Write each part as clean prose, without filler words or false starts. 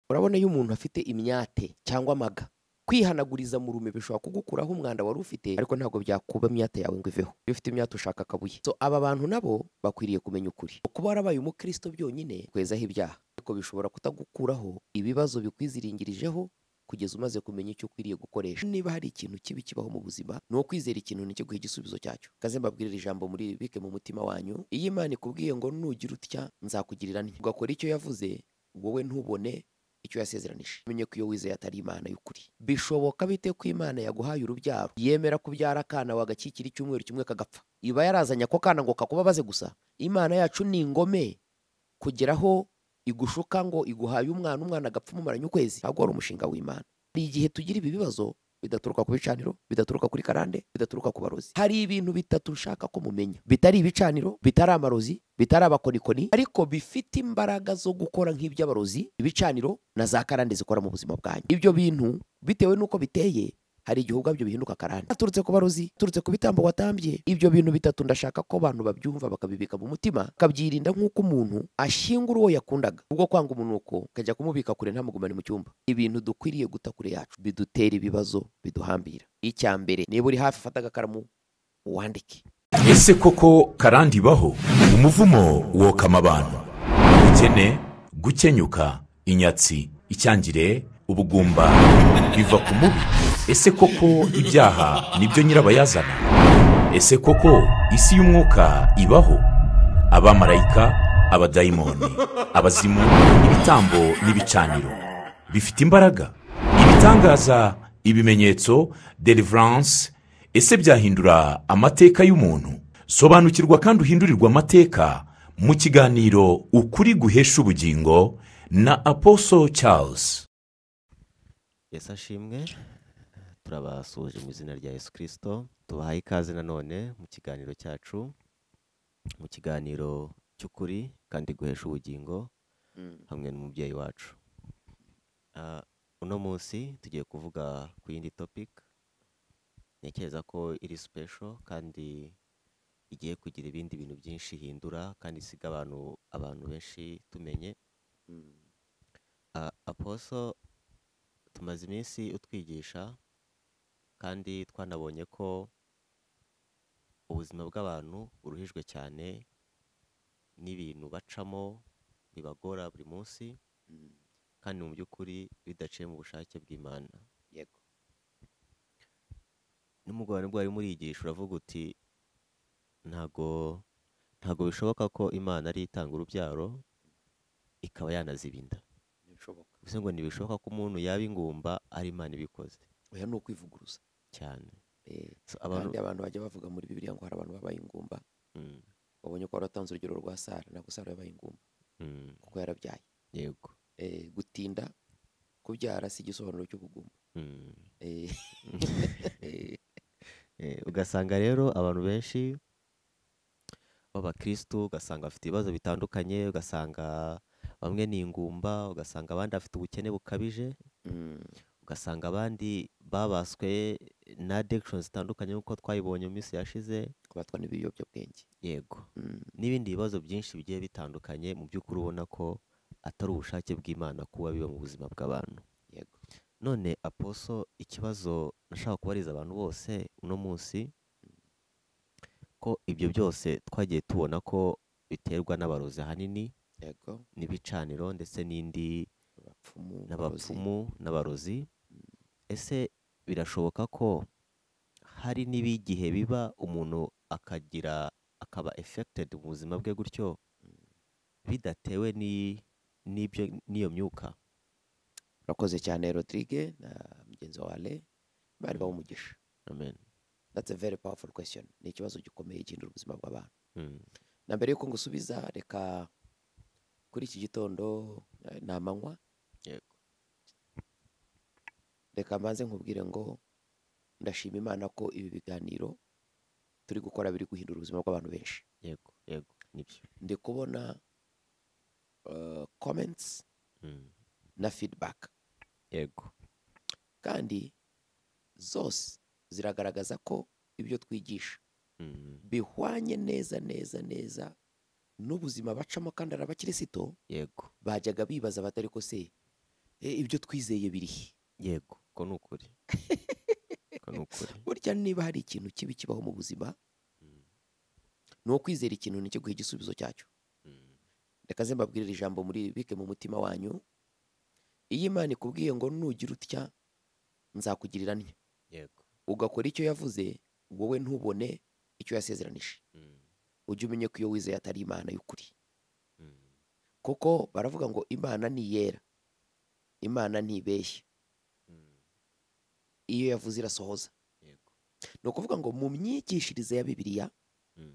urabona iyo umuntu afite imyate cyangwa amaga, kwihanaguriza mu rume bishobora kugukuraho umwanda wari ufite, ariko ntabwo byakuba imyate yawe ngo iveho. Iyo ufite imyate ushaka akabuye. So aba bantu nabo bakwiriye kumenya ukuri. Kuba warabaye umukristo byonyine kwezaho ibyaha, ariko bishobora kutagukuraho ibibazo bikwiziringirijeho kugeza umaze kumenya icyo ukwiriye gukoresha. Niba hari ikintu kibi kibaho mu buzima, ni ukwizera ikintu nicyo guha igisubizo cyacyo. Kaze mbabwirira ijambo muri bike mu mutima wanyu. Iyo Imana ikubwiye ngo nugira utya nzakugirira nti, ugakora icyo yavuze, wowe ntubone icyo yasezeranije, menye ko iyo wizeye atari Imana y'ukuri. Bishoboka bite ko Imana yaguhaye urubyaro, yemera kubyara akana wagakikira icyumweru kimwe kagapfa? Iba yarazanye ako kana ngo kakubabaze gusa? Imana yacu ni ingome kugeraho igushuka ngo iguhaye umwana agapfa umumaranye ukwezi? Ntabwo ari umushinga w'Imana. Hari igihe tugira ibi bibazo bidaturuka ku bicaniro, bidaturuka kuri karande, bidaturuka ku barozi. Hari ibintu bitatu nshaka ko mumenya, bitari ibicaniro, bitari amarozi, bitari abakonikoni, ariko bifite imbaraga zo gukora nk'iby'abarozi, ibicaniro na za karande zikora mu buzima bwanyu. Ibyo bintu bitewe n'uko biteye, hari igihe ubwabyo bihinduka karande. Aturutse ku barozi, turutse ku bitambo watambye. Ibyo bintu bitatu ndashaka ko abantu babyumva bakabibika mu mutima, kabyirinda nk'uko umuntu ashyingura uwo yakundaga. Ubwo kwanga umuntu uko kajya kumubika kure ntamugumane mu cyumba. Ibintu dukwiriye guta kure yacu bidutera ibibazo biduhambira. Icya mbere, niba uri hafi fata agakaramu uwandike. Ese koko karande ibaho? Umuvumo wokama abantu, ubukene, gukenyuka, inyatsi, icyangire, ubugumba biva ku mubi. Ese koko ibyaha nibyo nyirabayazana? Ese koko isi y'umwuka ibaho? Abamarayika, abadayimoni, abazimu, ibitambo n'ibicaniro bifite imbaraga, ibitangaza, ibimenyetso, deliverance. Ese byahindura amateka y'umuntu? Sobanukirwa kandi uhindurirwa amateka mu kiganiro Ukuri guhesha ubugingo na Apostle Charles. Yesu ashimwe. Turabasuhuje mu izina rya Yesu Kristo. Tubahaye ikaze nanone mu kiganiro cyacu, mu kiganiro cy'ukuri kandi guhesha ubugingo hamwe n'umubyeyi wacu. Uno munsi tugiye kuvuga ku yindi topic, ntekereza ko iri special kandi igiye kugira ibindi bintu byinshi hindura kandi isiga abantu benshi tumenye. Apostle, tumaze iminsi utwigisha kandi twanabonye ko ubuzima bw'abantu buruhijwe cyane n'ibintu bacamo bibagora buri munsi, kandi mu by'ukuri bidaciye mu bushake bw'Imana. Yego. N'umugabo nibwo wari muriyigisha uravuga uti ntago bishoboka ko Imana ari itanga urubyaro ikaba yanazibinda. Ntibishoboka. Bivuze ngo ntibishoboka ko umuntu yaba ingumba ari Imana ibikoze Oya ni ukwivuguruza cyane. Kandi abantu bajya bavuga muri Bibiliya ngo hari abantu babaye ingumba. Babonye ko waratanze urugero rwa Sara, ntabwo Sara yabaye ingumba kuko yarabyaye. Yego. Gutinda kubyara si igisobanuro cy'ubugumba. Ugasanga rero abantu benshi b'abakristo ugasanga bafite ibibazo bitandukanye, ugasanga bamwe ni ingumba, ugasanga abandi bafite ubukene bukabije, ugasanga abandi babaswe na addiction zitandukanye nk'uko twayibonye mu minsi yashize, kubatwa n'ibiyobyabwenge. yego, n'ibindi bibazo byinshi bigiye bitandukanye. Mu by'ukuri ubona ko atari ubushake bw'Imana kuba biba mu buzima bw'abantu. Yego. None Apostle, ikibazo nashaka kubariza abantu bose uno munsi, ko ibyo byose twagiye tubona ko biterwa n'abarozi ahanini, Yego. n'ibicaniro ndetse n'indi n'abapfumu n'abarozi. Ese birashoboka ko hari n'ibigihe biba umuntu akaba affected mu buzima bwe gutyo bidatewe n'iyo myuka? Urakoze cyane Rodrigue na mugenzi wawe, bari bawumugisha. Amen. That's a very powerful question. Ni ikibazo gikomeye gihindura ubuzima bw'abantu. Na mbere yuko ngusubiza, reka kuri iki gitondo ni amanywa. Yego. Reka mbanze nkubwire ngo ndashima Imana ko ibi biganiro turi gukora biri guhindura ubuzima bw'abantu benshi. Yego, yego, nibyo. Ndi kubona comments na feedback. Yego. Kandi zose ziragaragaza ko ibyo twigisha bihwanye neza n'ubuzima bacamo kandi ari abakristo. Yego. Bajyaga bibaza batari ko se ibyo twizeye birihe? yego ko ni ukuri ko ni ukuri Burya niba hari ikintu kibi kibaho mu buzima, Mm, ni ukwizera ikintu ntikiguhe igisubizo cyacyo. mm, Reka ze mbabwirire ijambo bike mu mutima wanyu. Iyo Imana ikubwiye ngo nugira utya nzakugirira ntya, yego ugakora icyo yavuze, wowe ntubone icyo yasezeranije, Mm, ujye umenye ko iyo wizeye atari Imana y'ukuri. mm, Kuko baravuga ngo Imana ni iyera, Imana ntibeshya, mm, iyo yavuze irasohoza. yego Ni ukuvuga ngo mu myigishirize ya Bibiliya Mm,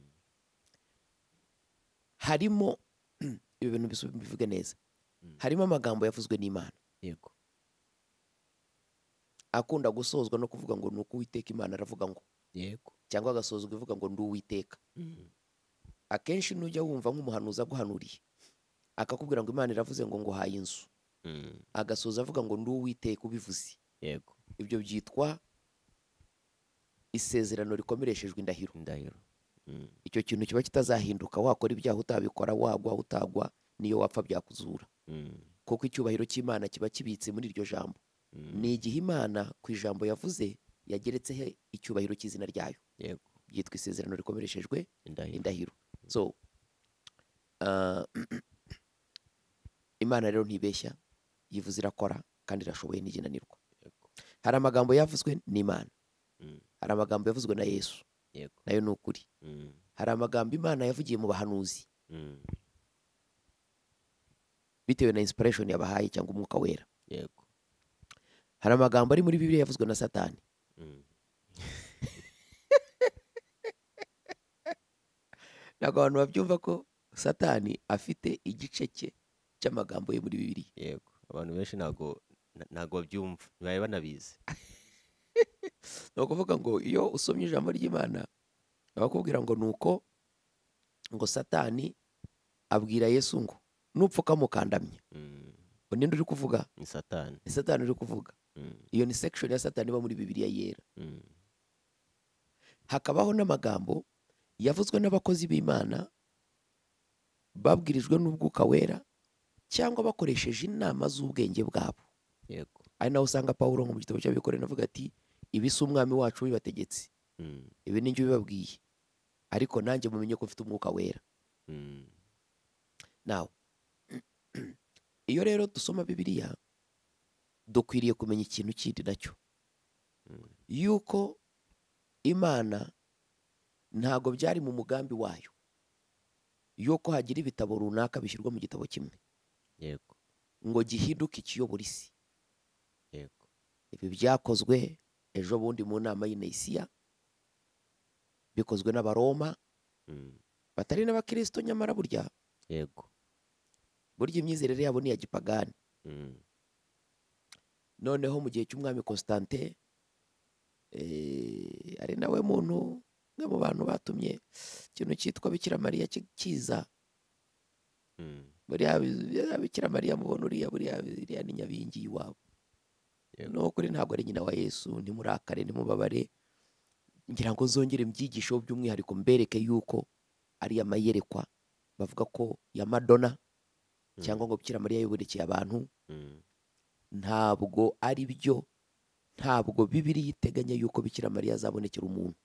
harimo ibi bintu bivuge neza, mm, harimo amagambo yavuzwe n'Imana yego akunda gusozwa no kuvuga ngo ni uko Uwiteka Imana aravuga ngo, yego cyangwa agasozwa ivuga ngo ndi Uwiteka. Mm, Akenshi nujya wumva nk'umuhanuzi aguhanuriye akakubwira ngo Imana iravuze ngo nguhaye inzu, mm, agasoza avuga ngo ndi Uwiteka ubivuze, yego ibyo byitwa isezerano rikomereshejwe indahiro. indahiro Mm, Icyo kintu kiba kitazahinduka, wakora ibyaha utabikora, wagwa utagwa, niyo wapfa byakuzura. mm, Kuko icyubahiro cy'Imana kiba kibitse muri iryo jambo. mm, Ni igihe Imana ku ijambo yavuze yageretseho icyubahiro cy'izina ryayo, yego byitwa isezerano rikomereshejwe indahiro indahiro. So ah, Imana rero ntibeshya, yivuze irakora kandi irashoboye ntigenanirwa. yego Hari amagambo yavuzwe n'Imana, Mm, hari amagambo yavuzwe na Yesu, yego nayo ni ukuri. Mm, Hari amagambo Imana yavugiye mu bahanuzi mm, bitewe na inspiration yabahaye cyangwa umwuka wera. yego Hari amagambo ari muri Bibiliya yavuzwe na Satani. Mm, Ntabwo abantu babyumva ko Satani afite igice cye cy'amagambo ye muri Bibiliya. yego abantu benshi ntago babyumva ntibabe banabizi Ni ukuvuga ngo iyo usomye ijambo ry'Imana bakubwira ngo ni uko ngo Satani abwira Yesu ngo nupfa ukamukandamya. Mm, Ngo ninde uri kuvuga? ni satani Ni Satani uri kuvuga. Mm, Iyo ni section ya Satani iba muri Bibiliya yera. mm, Hakabaho n'amagambo yavuzwe n'abakozi b'Imana babwirijwe n'ubwuka wera cyangwa bakoresheje inama z'ubwenge bwabo. yego Ari naho usanga Pawulo mu gitabo cy'Abikorintho avuga ati ibi si umwami wacu bibategetse, Mm, ibi ni njye ubibabwiye, ariko nanjye mumenye ko mfite umwuka wera. mm, Nawe iyo rero dusoma Bibiliya dukwiriye kumenya ikintu kindi nacyo, mm, yuko Imana ntago byari mu mugambi wayo yuko hagira ibitabo runaka bishyirwa mu gitabo kimwe yego ngo gihinduke ikiyobora isi. yego Ibi byakozwe ejo bundi mu nama y'Inesiya, bikozwe n'Abaroma Mm, batari n'Abakristo, nyamara burya yego imyizerere yabo ni iya gipagani. Mm, Noneho mu gihe cy'umwami Constantin, ari nawe muntu umwe mu bantu batumye ikintu cyitwa Bikira Mariya kiza. mm, Buriya Bikira Mariya mubona buriya ni nyabingi iwabo. yego No kuri ntabwo ari nyina wa Yesu, ntimurakare ntimubabare. Ngira ngo nzongere mbyigisheho by'umwihariko mbereke yuko ari amayerekwa bavuga ko ya Madonna cyangwa ngo Bikira Mariya yoborekeye abantu. Mm, Ntabwo ari byo, ntabwo Bibiliya iteganya yuko Bikira Mariya azabonekera umuntu.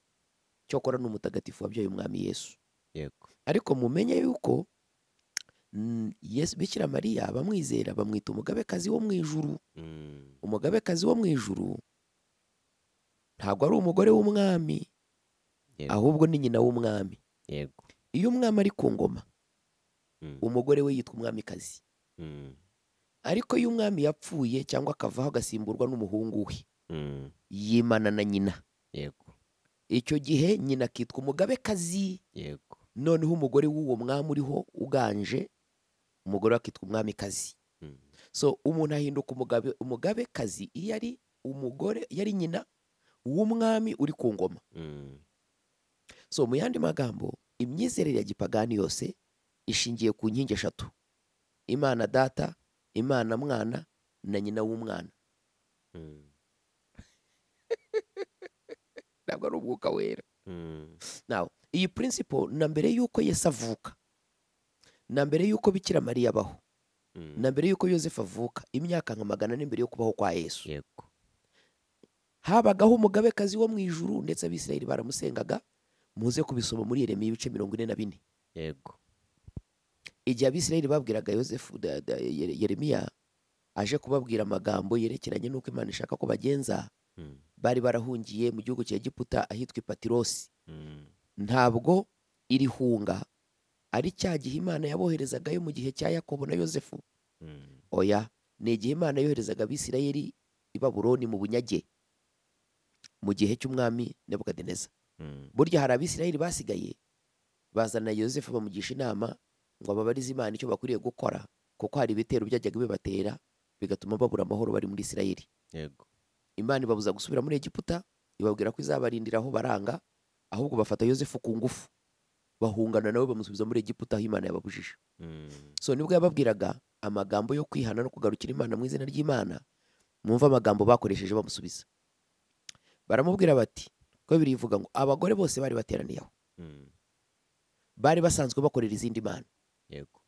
Cyokora ni umutagatifu wabyaye umwami Yesu. yego Ariko mumenye yuko Bikira Mariya bamwizera bamwita umugabekazi wo mu ijuru. Mm, Umugabekazi wo mu ijuru ntabwo ari umugore w'umwami, yego ahubwo ni nyina w'umwami. yego Iyo umwami ari ku ngoma, Mm, umugore we yitwa umwamikazi. mm, Ariko iyo umwami yapfuye cyangwa akavaho agasimburwa n'umuhungu we, mm, yimana na nyina. yego Icyo gihe nyina akitwa umugabekazi, yego noneho umugore w'uwo mwami uriho uganje, umugore we akitwa umwamikazi. Mm, So umuntu ahinduka umugabekazi iyo ari umugore, yari nyina w'umwami uri ku ngoma. mm, So mu yandi magambo, imyizerere ya gipagani yose ishingiye ku nkingi eshatu: Imana Data, Imana Mwana na nyina w'umwana. mm, Ntabwo ari umwuka wera. mm, Now iyi principle na mbere yuko Yesu avuka, na mbere yuko Bikira Mariya abaho, na mbere y'uko yosefu avuka imyaka nka 400 mbere yo kubaho kwa yesu yego habagaho umugabekazi wo mu ijuru ndetse abisirayeli baramusengaga. Muze kubisoma muri Yeremiya ibice 44. yego Igihe abisirayeli babwiraga yosefu Yeremiya aje kubabwira amagambo yerekeranye n'uko Imana ishaka ko bagenza, bari barahungiye mu gihugu cya Egiputa ahitwa Ipatirosi. Ntabwo iri hunga ari cya gihe Imana yaboherezagayo mu gihe cya Yakobo na Yosefu. Oya, ni igihe Imana yoherezaga abisirayeli i Babuloni mu bunyage mu gihe cy'umwami Nebukadineza. Burya hari abisirayeli basigaye bazana Yosefu bamugisha inama ngo ababarize Imana icyo bakwiriye gukora, kuko hari ibitero byajyaga bibatera bigatuma babura amahoro bari muri Isirayeli. yego Imana ibabuza gusubira muri Egiputa, ibabwira ko izabarindira aho baranga, ahubwo bafata Yosefu ku ngufu bahungana nawe bamusubiza muri Egiputa aho Imana yababujije. So nibwo yababwiraga amagambo yo kwihana no kugarukira Imana mu izina ry'Imana. Mwumva amagambo bakoresheje bamusubiza. Baramubwira bati, ko Bibiliya ivuga ngo abagore bose bari bateraniye aho bari basanzwe bakorera izindi mana, yego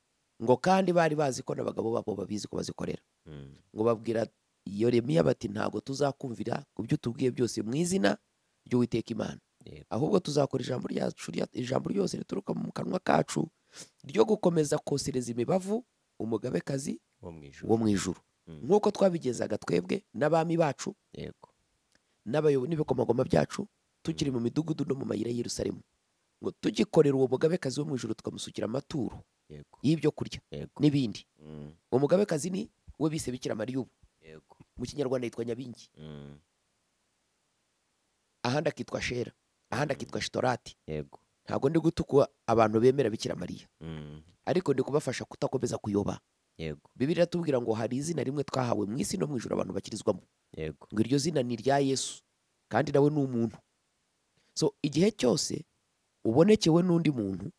ngo kandi bari bazi ko n'abagabo babo babizi ko bazikorera. Ngo babwira Yeremiya bati, ntabwo tuzakumvira ku byo tubwiye byose mu izina ry'Uwiteka Imana, yego ahubwo tuzakora ijambo ryose rituruka mu kanwa kacu ryo gukomeza kosereza imibavu umugabekazi wo mu ijuru, nk'uko twabigezaga twebwe n'abami bacu yego n'abayobozi n'ibikomagoma byacu tukiri mu midugudu no mu mayira y'i Yerusalemu, ngo tugikorera uwo mugabekazi wo mu ijuru tukamusukira amaturo yego y'ibyo kurya yego n'ibindi. Uwo mugabekazi ni we bise Bikira Mariya, ubu yego mu Kinyarwanda yitwa Nyabingi, ahandi akitwa Shera, ahandi akitwa Shitorati. yego Ntabwo ndi gutukwa abantu bemera Bikira Mariya, ariko ndi kubafasha kutakomeza kuyoba. yego Bibiliya iratubwira ngo hari izina rimwe twahawe mu isi no mu ijuru abantu bakirizwamo, yego ngo iryo zina ni irya Yesu, kandi nawe ni umuntu. So igihe cyose ubonekewe n'undi muntu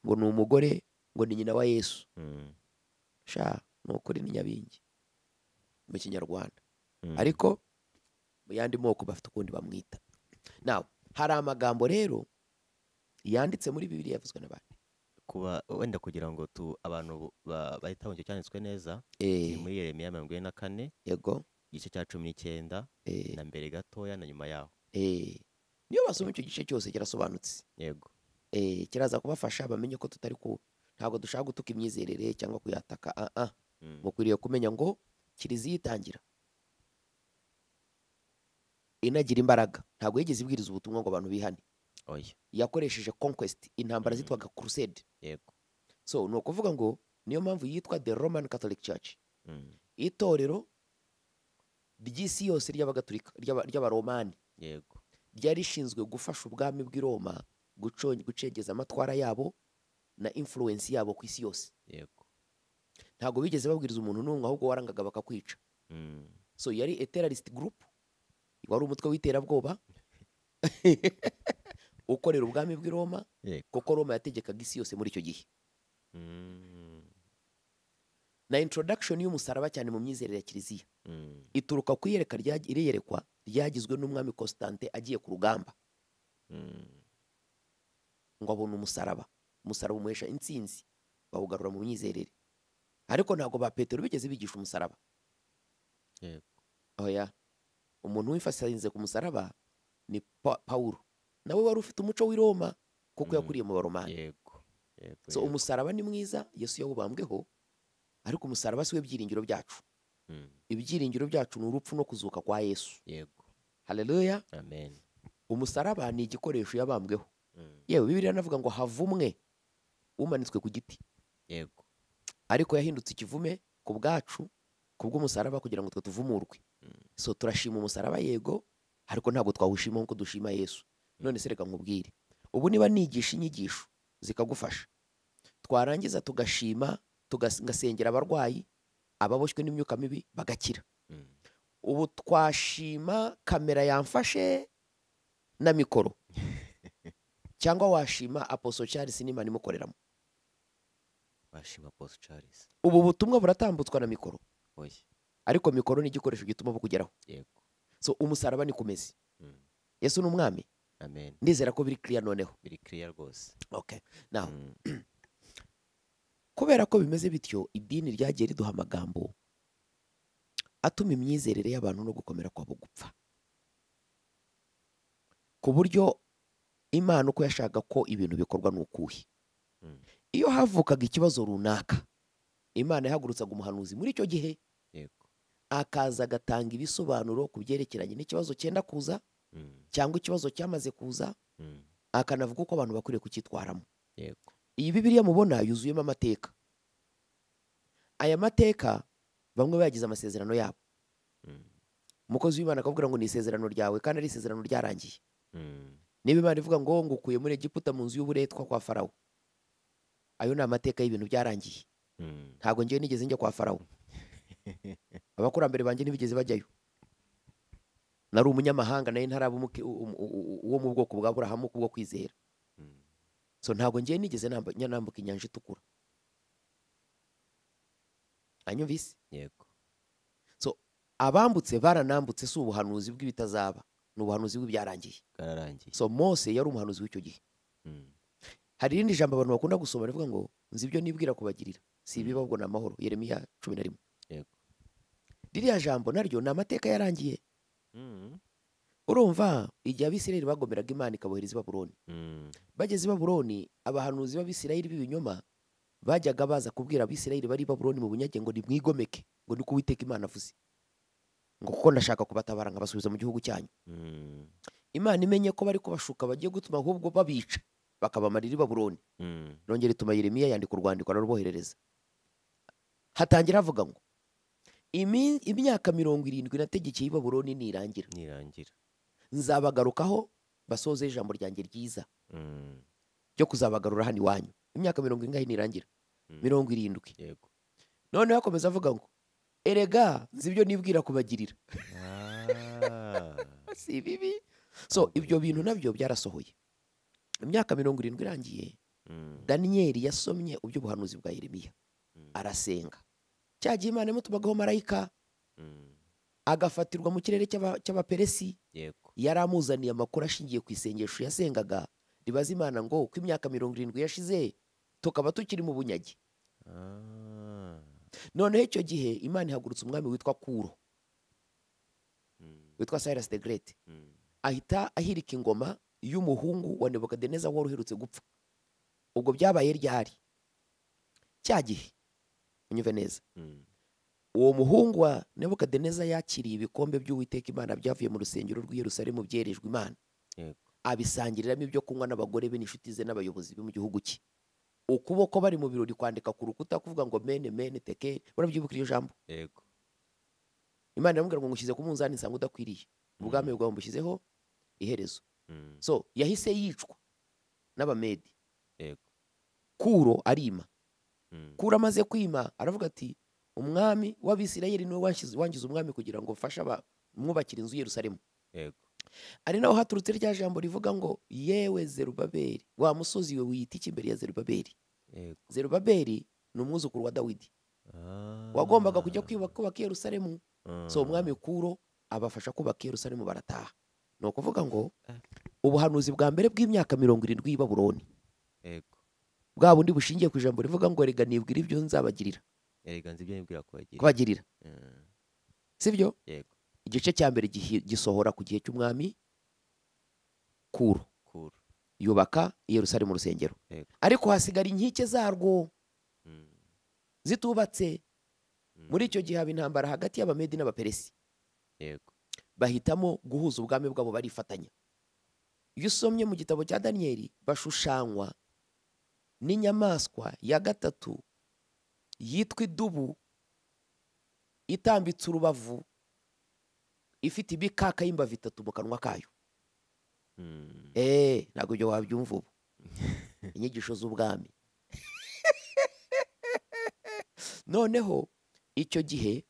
ngo ni umugore, ngo ni nyina wa Yesu, sha ni ukuri ni Nyabingi mu Kinyarwanda, ariko mu yandi moko bafite ukundi bamwita. Nawe hari amagambo rero yanditse muri Bibiliya yavuzwe n'abandi. kuba wenda kugira ngo abantu bahita bumva cyanditswe neza, ni muri Yeremiya 44 Yego, igice cya 19 na mbere gatoya na nyuma yaho. niyo basoma icyo gice cyose kirasobanutse. yego Kiraza kubafasha bamenye ko ntabwo dushaka gutuka imyizerere cyangwa kuyataka. Mukwiriye kumenya ngo Kiliziya itangira inagira imbaraga, ntabwo yigeze ibwiriza ubutumwa ngo abantu bihane. oya Yakoresheje conquest, intambara zitwaga crusade. yego So ni ukuvuga ngo niyo mpamvu yitwa the Roman Catholic Church, itorero ry'isi yose ry'abagatulika ry'abaromani, yego ryari rishinzwe gufasha ubwami bw'i Roma gucengeza amatwara yabo na influence yabo ku isi yose. yego Ntabwo bigeze babwiriza umuntu n'umwe, ahubwo warangaga bakakwica. So yari a terrorist group, wari umutwe w'iterabwoba ukorera ubwami bw'i Roma, kuko Roma yategekaga isi yose muri icyo gihe. Na introduction y'umusaraba cyane mu myizerere ya Kiliziya ituruka ku iyerekwa ryagizwe n'umwami Constante agiye ku rugamba, ngo abona umusaraba umuhesha intsinzi, bawugarura mu myizerere. Ariko ntabwo ba Petero bigeze bigisha umusaraba. yego Oya, umuntu wifashinze ku musaraba ni Pawulo, nawe wari ufite umuco w'i Roma kuko yakuriye mu Baromani. yego yego So umusaraba ni mwiza, Yesu yawubambweho, ariko umusaraba si we byiringiro byacu. Ibyiringiro byacu ni urupfu no kuzuka kwa Yesu. yego Haleluya. amen. Umusaraba ni igikoresho yabambweho. Yewe Bibiliya navuga ngo havumwe umanitswe ku giti, yego ariko yahindutse ikivume ku bwacu kubw'umusaraba kugira ngo twe tuvumurwe. So turashima umusaraba, yego, ariko ntabwo twawushima nk'uko dushima Yesu. None se reka nkubwire, ubu niba nigisha inyigisho zikagufasha, twarangiza tugashima, tugasengera abarwayi, ababoshywe n'imyuka mibi bagakira, ubu twashima kamera yamfashe na mikoro cyangwa washima Apostle Charles n'Imana imukoreramo? bashima Apostle Charles. Ubu butumwa buratambutswa na mikoro, oya ariko mikoro ni igikoresho gituma bukugeraho. yego So umusaraba ni kumeze. Yesu ni umwami. amen. Ndizera ko biri clear noneho. biri clear rwose. Okay. Now kubera ko bimeze bityo, idini ryagiye riduha amagambo atuma imyizerere y'abantu no gukomera kwabo gupfa, ku buryo Imana uko yashaka ko ibintu bikorwa ni ukuhe. Mm. Iyo havukaga ikibazo runaka, Imana yahagurutsaga umuhanuzi muri icyo gihe, Yego. akaza agatanga ibisobanuro ku byerekeranye n'ikibazo cyenda kuza Mm. cyangwa ikibazo cyamaze kuza, Mm. akanavuga uko abantu bakwiriye kucyitwaramo. Yego. Iyi Bibiliya mubona yuzuyemo amateka. Aya mateka bamwe bagize amasezerano yabo. Mm. Umukozi w'Imana akavuga ngo ni isezerano ryawe kandi ari isezerano ryarangiye. Mm. Niba Imana ivuga ngo ngukuye muri Egiputa mu nzu y'uburetwa kwa Farawo, ayo ni amateka y'ibintu byarangiye. Mm. Ntabwo ngewe nigeze njya kwa Farawo, abakurambere banjye ntibigeze bajyayo. Nari umunyamahanga, nayo ntaraba uwo mu bwoko bwa Aburahamu kubwo kwizera. Mm. So ntabwo ngewe nigeze nambuka inyanja itukura. Anyumvise? Yego. So abambutse baranambutse, si ubuhanuzi bw'ibitazaba, ni ubuhanuzi bw'ibyarangiye. Bwararangiye. So Mose yari umuhanuzi w'icyo gihe. Mm. Hari irindi jambo abantu bakunda gusoma rivuga ngo nzi ibyo nibwira kubagirira, si ibiba ahubwo ni amahoro. Yeremiya 11. Yego. Ririya jambo naryo ni amateka yarangiye. Mm. Urumva igihe Abisirayeli bagomeraga Imana ikabohereza i Babuloni, Mm. bageze i Babuloni, abahanuzi b'Abisirayeli b'ibinyoma bajyaga baza kubwira Abisirayeli bari i Babuloni mu bunyage ngo nimwigomeke, ngo niko Uwiteka Imana avuze, ngo kuko ndashaka kubatabara nkabasubiza mu gihugu cyanyu. Mm. Imana imenye ko bari kubashuka bagiye gutuma ahubwo babica bakabamarira i Babuloni, Mm. nongera ituma Yeremiya yandika urwandiko araruboherereza. Hatangira havuga ngo imyaka 70 nategekeye i Babuloni nirangira, Nirangira. nzabagarukaho basoze ijambo ryanjye ryiza Mm. ryo kuzabagarura hano iwanyu. Imyaka 70 nirangira, Mm. 70. Yego. Noneho akomeza avuga ngo erega nzi ibyo nibwira kubagirira. Ah. Si bibi. So ibyo bintu nabyo byarasohoye. Imyaka 70 irangiye, Mm. Daniyeli yasomye ubuhanuzi bwa Yeremiya, Mm. arasenga. Cyagiye Imana imutubagaho marayika, Mm. agafatirwa mu kirere cy'abaperesi. Yego. Yari amuzaniye amakuru ashingiye ku isengesho yasengaga ribaza Imana ngo uko imyaka 70 yashize tukaba tukiri mu bunyage. Ah. Noneho icyo gihe Imana ihagurutsa umwami witwa Kuro, Mm. witwa Cyrus the Great, Mm. ahita ahirika ingoma y'umuhungu wa Nebukadineza wari uherutse gupfa. Ubwo byabaye ryari? Cya gihe unyumve neza, Mm. uwo muhungu wa Nebukadineza yakiriye ibikombe by'Uwiteka Imana byavuye mu rusengero rw'i Yerusalemu byerejwe Imana, Yego. abisangiriramo ibyo kunywa n'abagore be n'inshuti ze n'abayobozi be mu gihugu cye. Ukuboko bari mu birori kwandika ku rukuta kuvuga ngo mene mene teke. Urabyibuka iryo jambo? Yego. Imana iramubwira ngo ngushyize ku munzani nsanga udakwiriye, ubwami bwawe mbushyizeho iherezo. Mm. So yahise yicwa n'Abamedi. Yego. Kuro arima. Mm. Kuro amaze kwima aravuga ati umwami w'Abisirayeli niwe wangize umwami kugira ngo mfashe mwubakira inzu Yerusalemu. Yego. Ari naho haturutse rya jambo rivuga ngo yewe Zerubabeli, wa musozi we wiyita iki imbere ya Zerubabeli? Yego. Zerubabeli ni umwuzukuru wa Dawidi Ah. wagombaga kujya kubaka Yerusalemu. Ah. So umwami Kuro abafasha kubaka Yerusalemu barataha. Ni ukuvuga ngo Eh. ubuhanuzi bwa mbere bw'imyaka 70 y'i Babuloni, Yego. bwa bundi bushingiye ku ijambo rivuga ngo rega nibwira ibyo nzabagirira Erega nzi ibyo nibwira kubagirira. kubagirira, Mm. sibyo? Yego. Igice cya mbere gisohora ku gihe cy'umwami Kuro, Kuro. yubaka i Yerusalemu urusengero, Yego. ariko hasigara inkike zarwo Mm. zitubatse. Mm. Muri icyo gihe haba intambara hagati y'Abamedi n'Abaperesi, Yego. bahitamo guhuza ubwami bwabo barifatanya. Iyo usomye mu gitabo cya Daniyeli, bashushanywa n'inyamaswa ya gatatu yitwa idubu, itambitse urubavu, ifite ibikaka y'imbavu 3 mu kanwa kayo. Mm. Ntabwo ibyo wabyumva ubu. Inyigisho z'ubwami. Noneho icyo gihe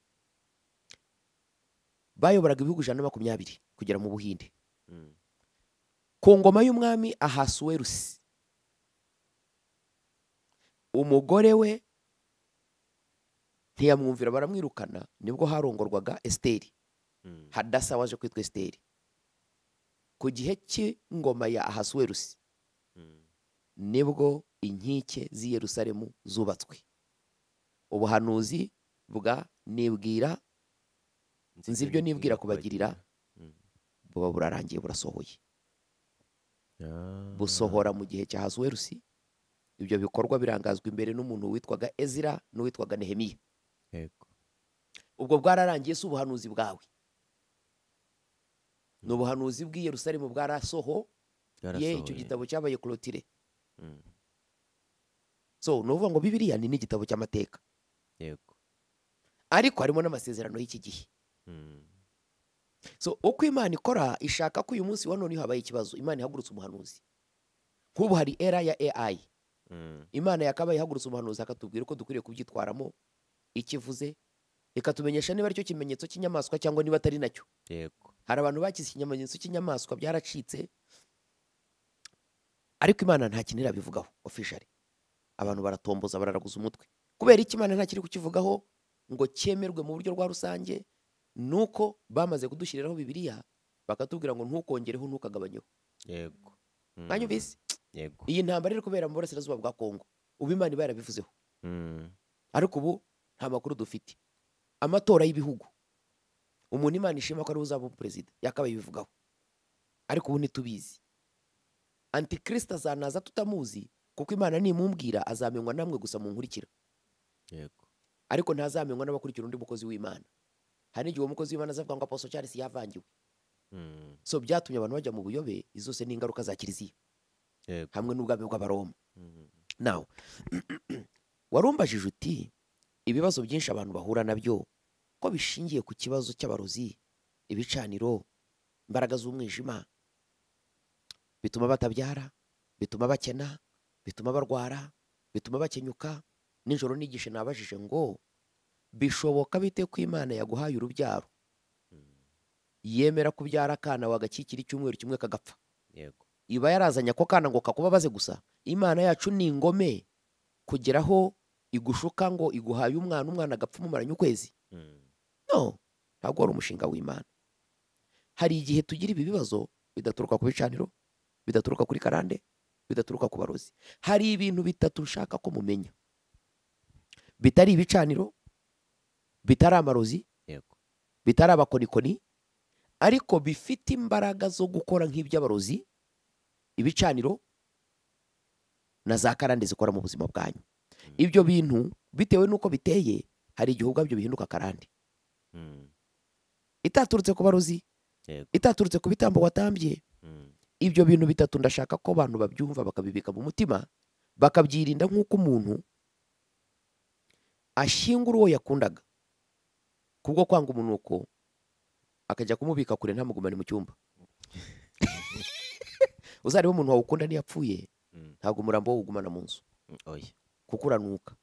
bayoboraga ibihugu 120 kugera mu Buhinde. Mm. Ku ngoma y'umwami Ahasuwerusi, umugore we ntiyamwumvira baramwirukana, nibwo harongorwaga Esiteri. Mm. Hadasa waje kwitwa Esiteri. Ku gihe cy'ingoma ya Ahasuwerusi Mm. nibwo inkike z'i Yerusalemu zubatswe. ubuhanuzi bwa nibwira nzi ibyo nibwira kubagirira buba burarangiye burasohoye. Busohora mu gihe cya Ahasuwerusi. Ibyo bikorwa birangazwa imbere n'umuntu witwaga Ezira n'uwitwaga Nehemiya. Yego. Ubwo bwararangiye, si ubuhanuzi bwawe, ni ubuhanuzi bw'i Yerusalemu bwarasohoye. Icyo gitabo cyabaye clôture. So ni ukuvuga ngo Bibiliya ni n'igitabo cy'amateka. Yego. Ariko harimo n'amasezerano y'iki gihe. So uko Imana ikora, ishaka ko uyu munsi wa none habaye ikibazo, Imana ihagurutse umuhanuzi. Nk'ubu hari era ya AI. Imana yakabaye ihagurutse umuhanuzi akatubwira uko dukwiriye kubyitwaramo, ikivuze ikatumenyesha niba aricyo kimenyetso cy'inyamaswa cyangwa niba atari nacyo. Yego. Hari abantu bakize ikimenyetso cy'inyamaswa byaracitse, ariko Imana nta kintu irabivugaho officially. Abantu baratomboza, bararaguza umutwe. Kubera iki Imana nta kiri kukivugaho ngo cyemerwe mu buryo rwa rusange? Nuko bamaze kudushyiriraho Bibiliya bakatubwira ngo ntukongereho ntukagabanyeho. Yego. Mwanyumvise? Yego. Iyi ntambara iri kubera mu burasirazuba bwa Kongo, ubu Imana iba yarabivuzeho. Ariko ubu nta makuru dufite. Amatora y'ibihugu, umuntu Imana ishima ko ari uzaba perezida yakabaye ibivugaho, ariko ubu ntitubizi. Antikristo azanaza tutamuzi, kuko Imana nimumbwira azamenywa namwe gusa mu nkurikira. Yego. Ariko ntazamenywa n'abakurikira undi mukozi w'Imana. Hari igihe umukozi w'Imana azavuga ngo Apostle Charles yavangiwe. So byatumye abantu bajya mu buyobe, izose n'ingaruka za kiliziya. Yego. Hamwe n'ubwami bw'Abaroma. Now warumbajije uti ibibazo byinshi abantu bahura nabyo ko bishingiye ku kibazo cy'abarozi, ibicaniro, imbaraga z'umwijima, bituma batabyara, bituma bakena, bituma barwara, bituma bakenyuka. Nijoro nigishe nabajije ngo bishoboka bite ko Imana yaguhaye urubyaro yemera kubyara akana wagakikira icyumweru kimwe kagapfa? Yego. Iba yarazanye ako kana ngo kakubabaze gusa? Imana yacu ni ingome kugeraho igushuka ngo iguhaye umwana agapfa umumaranye ukwezi? No, ntabwo ari umushinga w'Imana. Hari igihe tugira ibi bibazo bidaturuka ku bicaniro, bidaturuka kuri karande, bidaturuka ku barozi. Hari ibintu bitatu ushaka ko mumenya, bitari ibicaniro, bitari amarozi, Yego. bitari abakonikoni, ariko bifite imbaraga zo gukora nk'iby'abarozi, ibicaniro na za karande zikora mu buzima bwanyu. Ibyo bintu bitewe n'uko biteye, hari igihe ubwabyo bihinduka karande. Itaturutse ku barozi, Yego. itaturutse ku bitambo watambye. Ibyo bintu bitatu ndashaka ko abantu babyumva bakabibika mu mutima, bakabyirinda nk'uko umuntu ashyingura uwo yakundaga kubwo kwanga umunuko, akajya kumubika kure ntamugumane mu cyumba. Uzareba umuntu wawukunda ntiyapfuye, ntabwo umurambo wo ugumana mu nzu, Oya. kuko uranuka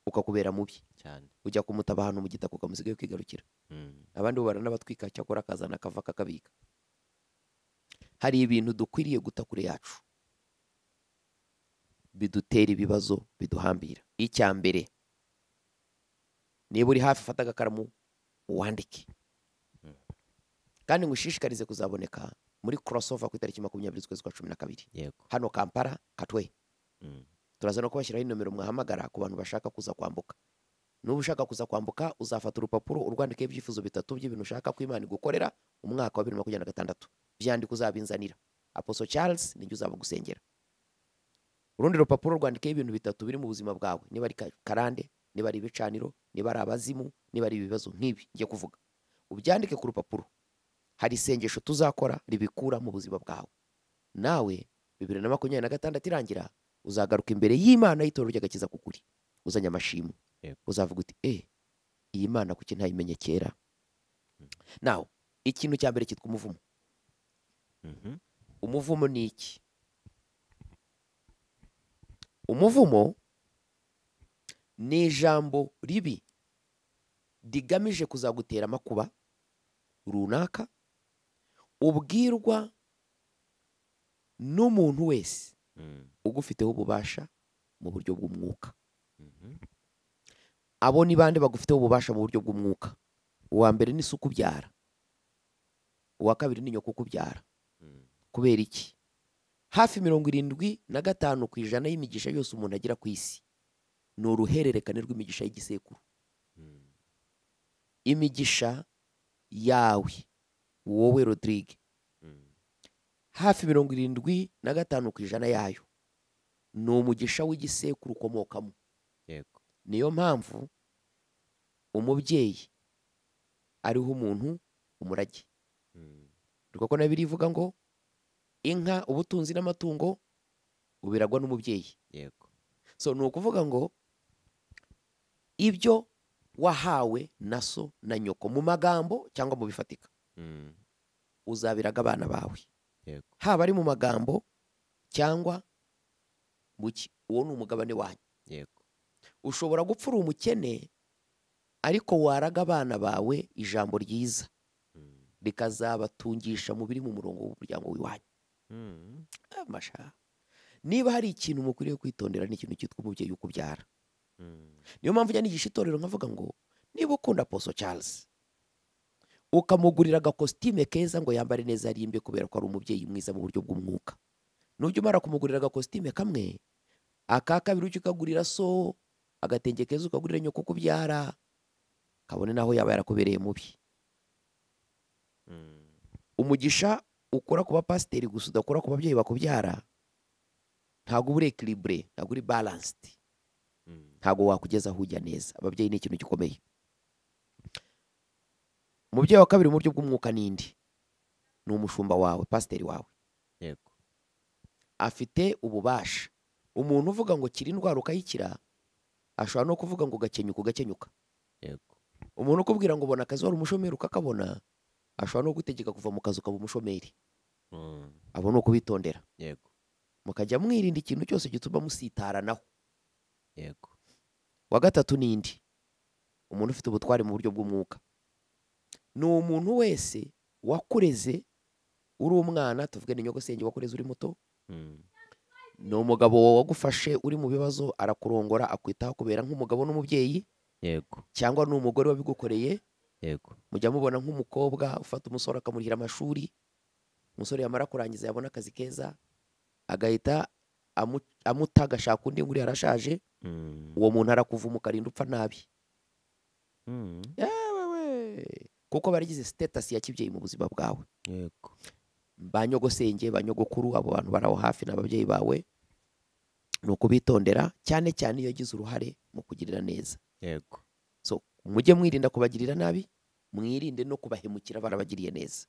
ukakubera mubi. Cyane. Ujya kumutaba ahantu mu gitaka ukamusigaye ukigarukira. Abandi bo baranabatwika, cyakora akazana akava kakabika. Hari ibintu dukwiriye guta kure yacu bidutera ibibazo, biduhambira. Icya mbere, niba uri hafi fata agakaramu uwandike, kandi ngushishikarize kuzaboneka muri crossover ku itariki 20 z'ukwezi kwa 12. Yego. Hano Kampala Katwe. Turaza no kubashyiraho inomero mwahamagara ku bantu bashaka kuza kwambuka. Nuba ushaka kuza kwambuka, uzafata urupapuro urwandike ibyifuzo bitatu by'ibintu ushaka ko Imana igukorera umwaka wa 2026. Byandika uzabinzanira. Apostle Charles nijye uzaba gusengera. Urundi rupapuro rwandike ibintu bitatu biri mu buzima bwawe, niba ari karande, niba ari ibicaniro, niba ari abazimu, niba ari ibibazo nk'ibi ngiye kuvuga. Ubyandike ku rupapuro. Hari isengesho tuzakora ribikura mu buzima bwawe. Nawe 2026 irangira uzagaruka imbere y'Imana y'itoro ry'agakiza kukuri, uzanya amashimwe. Uzavuga uti iyi Mana kuki ntayimenye kera? Now ikintu cya mbere cyitwa umuvumo. Umuvumo ni iki? Umuvumo ni ijambo ribi rigamije kuzagutera amakuba runaka, ubwirwa n'umuntu wese ugufiteho ububasha mu buryo bw'umwuka. Abo ni bande bagufiteho ububasha mu buryo bw'umwuka? Uwa mbere ni isuku byara, uwa kabiri ni nyoko kubyara. Kubera iki? Hafi 75% y'imigisha yose umuntu agira ku isi ni uruhererekane rw'imigisha y'igisekuru. Imigisha yawe wowe Rodrigue hafi 75% yayo ni umugisha w'igisekuru ukomokamo. yego Niyo mpamvu umubyeyi ariho umuntu umurage. Kuko na Bibiliya ivuga ngo inka, ubutunzi n'amatungo ubiragwa n'umubyeyi. yego So ni ukuvuga ngo ibyo wahawe na so na nyoko mu magambo cyangwa mu bifatika uzabiraga abana bawe, yego haba ari mu magambo cyangwa muki. Uwo ni umugabane wanyu. yego Ushobora gupfa uri umukene ariko waraga abana bawe ijambo ryiza rikazabatungisha mu biri mu murongo w'umuryango w'iwanyu. Amasha, niba hari ikintu mukwiriye kwitondera ni ikintu cyitwa umubyeyi ukubyara. Niyo mpamvu njya nigisha itorero nkavuga ngo niba ukunda Apostle Charles ukamugurira agakositime keza ngo yambare neza arimbe kubera ko ari umubyeyi mwiza mu buryo bw'umwuka, nujya umara kumugurira agakositime kamwe, aka kabiri ujya ukagurira so, agatenge keza ukagurira nyoko kubyara, kabone naho yaba yarakubereye mubi. Umugisha ukora ku bapasiteri gusa udakora ku babyeyi bakubyara ntabwo uri equilibre, ntabwo uri balanced, ntabwo wakugeza aho ujya neza. Ababyeyi ni ikintu gikomeye. Umubyeyi wa kabiri mu buryo bw'umwuka n'indi ni umushumba wawe, pasiteri wawe. yego Afite ububasha. Umuntu uvuga ngo kiri indwara ukayikira ashobora no kuvuga ngo gakenyuka ugakenyuka. yego Umuntu ukubwira ngo ubona akazi wari umushomeri ukakabona ashobora no gutegeka kuva mu kazi ukaba umushomeri. Abo ni ukubitondera. yego Mukajya mwirinda ikintu cyose gituma musitaranaho. yego Wa gatatu n'indi, umuntu ufite ubutware mu buryo bw'umwuka ni umuntu wese wakureze uri umwana, tuvuge ni nyogosenge wakureze uri muto, ni umugabo wagufashe uri mu bibazo arakurongora akwitaho kubera nk'umugabo n'umubyeyi, yego cyangwa ni umugore wabigukoreye. yego Mujya mubona nk'umukobwa ufata umusore akamurihira amashuri, umusore yamara kurangiza yabona akazi keza agahita amuta agashaka undi nguri yarashaje, uwo muntu arakuvuma ukarinda upfa nabi. Yewe, kuko barigize status ya kibyeyi mu buzima bwawe. yego Ba nyogosenge, ba nyogokuru, abo bantu baraho hafi n'ababyeyi bawe, ni ukubitondera cyane cyane iyo yagize uruhare mu kugirira neza. yego So mujye mwirinda kubagirira nabi, mwirinde no kubahemukira barabagiriye neza.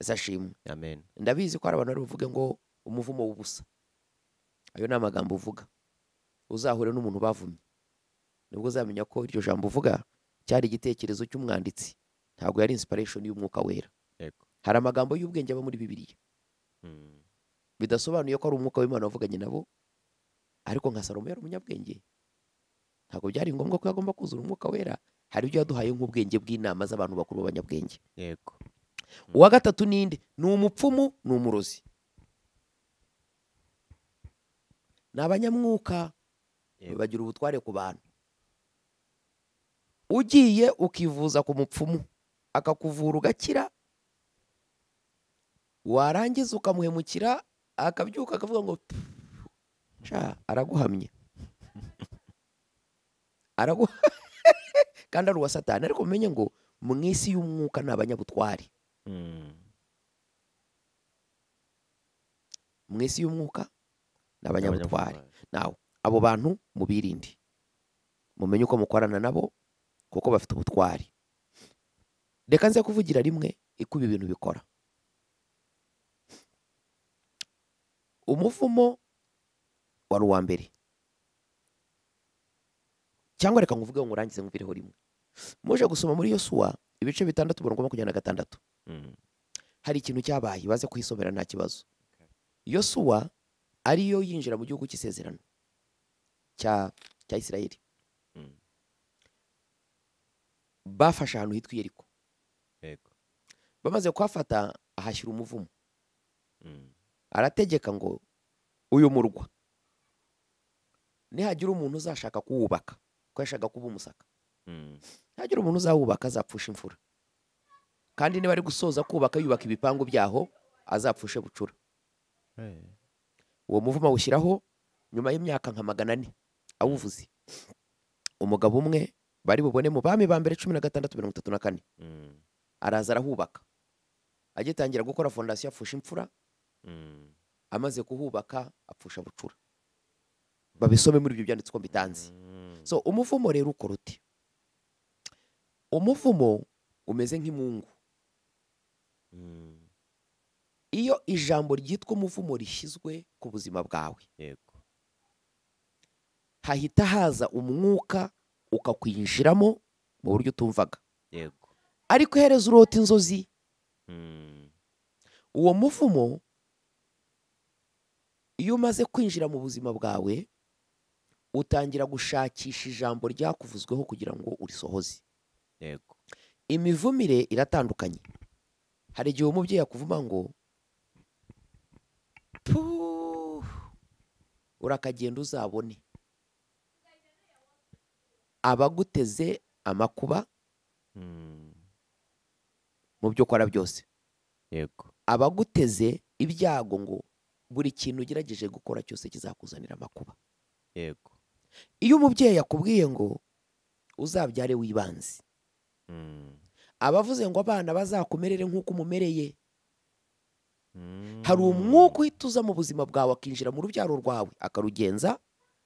Ashimwe. amen Ndabizi ko hari abantu bari buvuge ngo umuvumo w'ubusa. Ayo ni amagambo uvuga. Uzahure n'umuntu bavumye nibwo uzamenya ko iryo jambo uvuga cyari igitekerezo cy'umwanditsi, ntabwo yari inspiration y'umwuka wera. yego Hari amagambo y'ubwenge aba muri Bibiliya bidasobanuye ko ari umwuka w'Imana wavuganye nabo, ariko nka Salomo yari umunyabwenge, ntabwo byari ngombwa ko yagomba kuzura umwuka wera. Hari ibyo yaduhaye nk'ubwenge bw'inama z'abantu bakuru b'abanyabwenge. yego Uwa gatatu n'indi ni umupfumu, ni umurozi, ni abanyamwuka. Yego. Bagira ubutware ku bantu. Ugiye ukivuza ku mupfumu akakuvura ugakira, warangiza ukamuhemukira akabyuka akavuga ngo sha araguhamye kandi ari uwa Satani. Ariko mumenye ngo mu isi y'umwuka ni abanyabutware. Mu isi y'umwuka ni abanyabutware. Nawe abo bantu mubirinde, mumenye uko mukorana nabo kuko bafite ubutware. Reka nze kuvugira rimwe ikuba ibintu bikora. Umuvumo wari uwa mbere, cyangwa reka nguvuge ngo urangize nguvireho rimwe. Muje gusoma muri Yosuwa ibice 6:26 hari ikintu cyabaye, baze kwisomera nta kibazo. Yosuwa ariyo yinjira mu gihugu cy'isezerano cya Isirayeli. Bafashe ahantu hitwa Yeriko. yego Bamaze kuhafata ahashyira umuvumo. Arategeka ngo uyu murwa nihagira umuntu uzashaka kuwubaka, ko yashaka kuba umusaka, ntagira umuntu uzawubaka azapfusha imfura, kandi niba ari gusoza kubaka yubaka ibipangu byaho azapfushe bucura. Uwo muvumo awushyiraho nyuma y'imyaka nka 400 awuvuze. Umugabo umwe bari bubone mu bami ba mbere 16:34 araza arahubaka, agitangira gukora fondasiyo apfusha imfura, amaze kuhubaka apfusha bucura. Babisome muri ibyo byanditswe ko mbitanze. So umuvumo rero ukora uti? Umuvumo umeze nk'imungu. Iyo ijambo ryitwa umuvumo rishyizwe ku buzima bwawe, yego, hahita haza umwuka ukakwinjiramo mu buryo utumvaga, yego, ariko iherezo urota inzozi. Uwo muvumo iyo umaze kwinjira mu buzima bwawe, utangira gushakisha ijambo ryakuvuzweho kugira ngo urisohoze. yego, Imivumire iratandukanye. Hari igihe umubyeyi akuvuma ngo puh, urakagenda uzabone. Abaguteze amakuba mu byo ukora byose, yego, abaguteze ibyago ngo buri kintu ugerageje gukora cyose kizakuzanira amakuba. yego, Iyo umubyeyi akubwiye ngo uzabyare wibanze, abavuze ngo abana bazakumerere nk'uko umumereye. Hari umwuka uhita uza mu buzima bwawe akinjira mu rubyaro rwawe akarugenza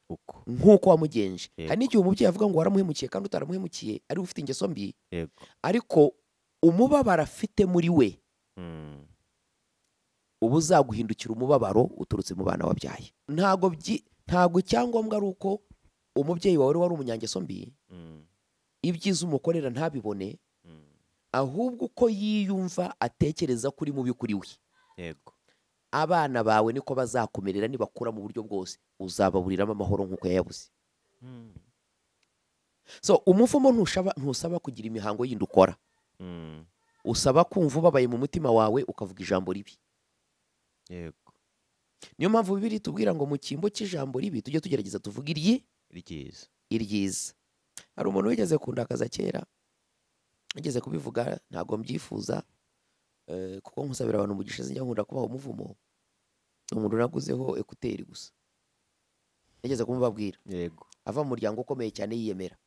uko, nk'uko wamugenje. Yego. Hari n'igihe umubyeyi avuga ngo waramuhemukiye kandi utaramuhemukiye, ari ufite ingeso mbi, yego, ariko umubabaro afite muri we uba uzaguhindukira umubabaro uturutse mu bana wabyaye. Ntabwo icyangombwa ari uko umubyeyi wawe wari umunyangeso mbi, ibyiza umukorera ntabibone, ahubwo uko yiyumva atekereza kuri mubi kuri we. yego, Abana bawe niko bazakumerera nibakura mu buryo bwose, uzababuriramo amahoro nk'uko yayabuze. So umuvumo ntusaba kugira imihango yindi ukora, usaba kumva ubabaye mu mutima wawe ukavuga ijambo ribi. yego, Niyo mpamvu Bibiliya itubwira ngo mu cyimbo cy'ijambo ribi tujye tugerageza tuvuge ryiza, iryiza. Hari umuntu wigeze kundakaza kera, nigeze kubivuga ntabwo mbyifuza, kuko nkusabira abantu umugisha sinjya nkunda kubaha umuvumo. Umuntu naguzeho ekuteri gusa, nigeze kumubabwira, yego, ava mu muryango ukomeye cyane yiyemera.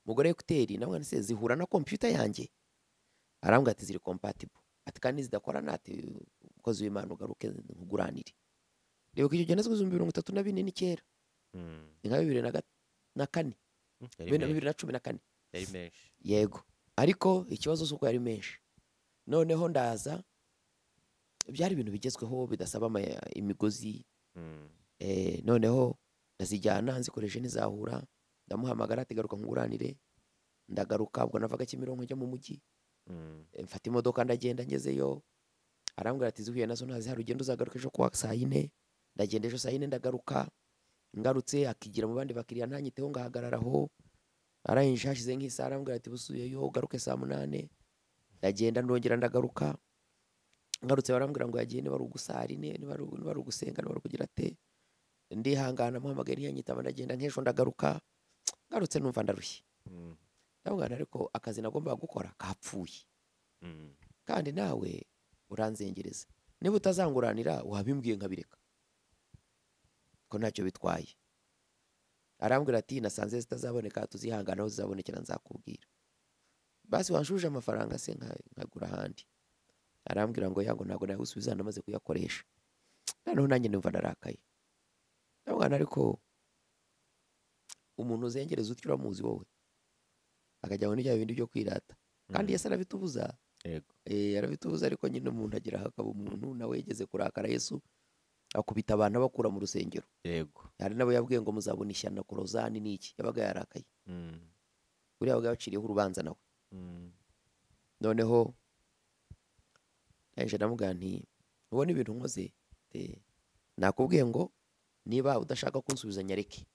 Mugore ekuteri namwe nse zihura na computer yanjye, arambwira ati ziri compatible, ati kandi zidakora nati ukoze w'Imana ugaruke nkuguranire. Reba ko icyo gihe nazwe 2034 ni kera, ni nka 2004, 2014. yari menshi, Yego, ariko ikibazo si uko yari menshi. Noneho ndaza, byari ibintu bigezweho bidasaba imigozi. Noneho ndazijyana nzikoreshe ntizahura, ndamuhamagara ati garuka nkuguranire. Ndagaruka, ubwo navaga Kimironko njya mu mujyi, mfata imodoka ndagenda, ngezeyo arambwira ati zihuye nazo ntazihari, ugenda uzagaruka ejo kuwa saa 4. Ndagenda ejo saa 4 ndagaruka, ngarutse akigira mu bandi bakiriya ntanyiteho ngahagararaho. Arayinje hashize nk'isaha arambwira ati busuyeyo ugaruke saa 8. Ndagenda ndongera ndagaruka, ngarutse barambwira ngo yagiye niba ari ugusari niba ari ugusenga niba ari kugira ate. Ndihangana muhamagaye ntiyanyitaba, ndagenda nk'ejo ndagaruka, ngarutse numva ndarushye. Ndabwira ariko akazi nagomba gukora kapfuye, kandi nawe uranzengereza. Niba utazanguranira wabimbwiye nkabireka ko ntacyo bitwaye. Arambwira ati nasanze zitazaboneka, tuzihangana aho zizabonekera nzakubwira. Basi wanshuje amafaranga se nkagura ahandi. Arambwira ngo yango ntago nagusubiza ndamaze kuyakoresha. Noneho nanjye ndumva narakaye. Ndabwira ariko umuntu uzengereza utyo uramuzi wowe, akajya ngo n'ibyo bindi byo kwirata, kandi Yesu arabitubuza. yego, Arabitubuza, ariko nyine umuntu agira hakaba umuntu nawe yigeze kurakara Yesu akubita abantu bakura mu rusengero. yego, Hari nabo yabwiye ngo muzabona ishyano na korozani n'iki, yabaga yarakaye. Buriya yabaga yaciriyeho urubanza nawe. Noneho yaje ndamubwira nti ubona ibintu nkoze, nakubwiye ngo niba udashaka kunsubiza nyareke,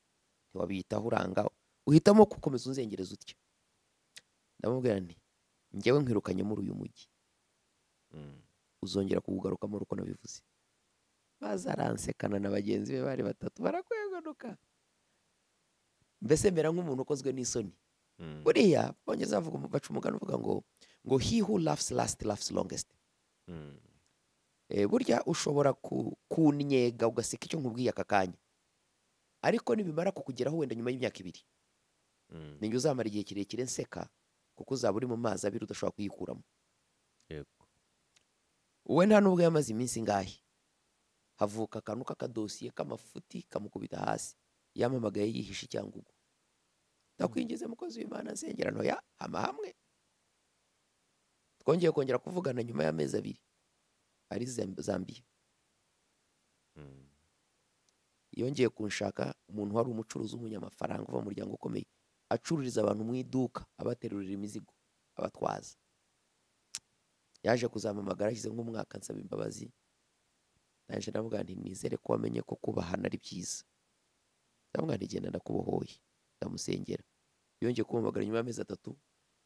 ntiwabiyitaho uranga, uhitamo gukomeza unzengereza utya. Ndamubwira nti njyewe nkwirukanye muri uyu mujyi, uzongera kuwugarukamo uko nabivuze. Maze aransekana na bagenzi be bari batatu barakweganuka, mbese mbera nk'umuntu ukozwe n'isoni. Buriya bongeza baca umugani uvuga ngo he who laughs last laughs longest. Burya ushobora kunyega ugaseka icyo nkubwiye aka kanya, ariko nibimara kukugeraho wenda nyuma y'imyaka 2 Mm. ninjye uzamara igihe kirekire nseka kuko uzaba uri mu mazi abiri udashobora kuyikuramo. Yego. Uwe nta nubwo yamaze iminsi ngahe havuka akantu k'akadosiye k'amafuti kamukubita hasi, yamamagaye yihishe icyangugu, ndakwingize mukozi w'Imana nsengera ntoya hamwe. Twongeye kongera kuvugana nyuma y'amezi 2 ari Zambia. Mm. Yongeye kunshaka umuntu wari umucuruzi w'umunyamafaranga uva mu muryango ukomeye, acururiza abantu mu iduka, abaterurira imizigo, abatwaza. Yaje kuzamamagara ashyize nk'umwaka nsaba imbabazi, naje ndavuga nti nizere ko wamenye ko kubahana ari byiza. Ndavuga nti genda ndakubohoye, ndamusengera. Yongeye kumamagara nyuma y'amezi 3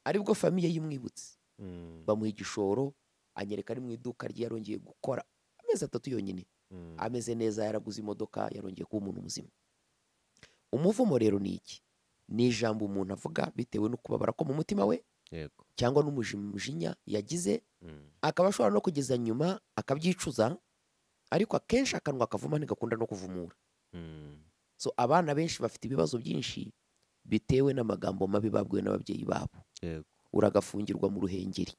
aribwo famiye yimwibutse, Mm. bamuha igishoro, anyereka ari mu iduka rye yarongeye gukora amezi 3 yonyine, Mm. ameze neza, yaraguze imodoka, yarongeye kuba umuntu muzima. Umuvumo rero ni iki? Ni ijambo umuntu avuga bitewe no kubabara ko mu mutima we Yego. cyangwa n'umujinya yagize, Mm. akaba ashobora no kugeza nyuma akabyicuza, ariko akenshi akanwa kavuma ntigakunda no kuvumura. Mm. So abana benshi bafite ibibazo byinshi bitewe n'amagambo mabi babwiwe n'ababyeyi babo. Yego. Uragafungirwa mu ruhengeri,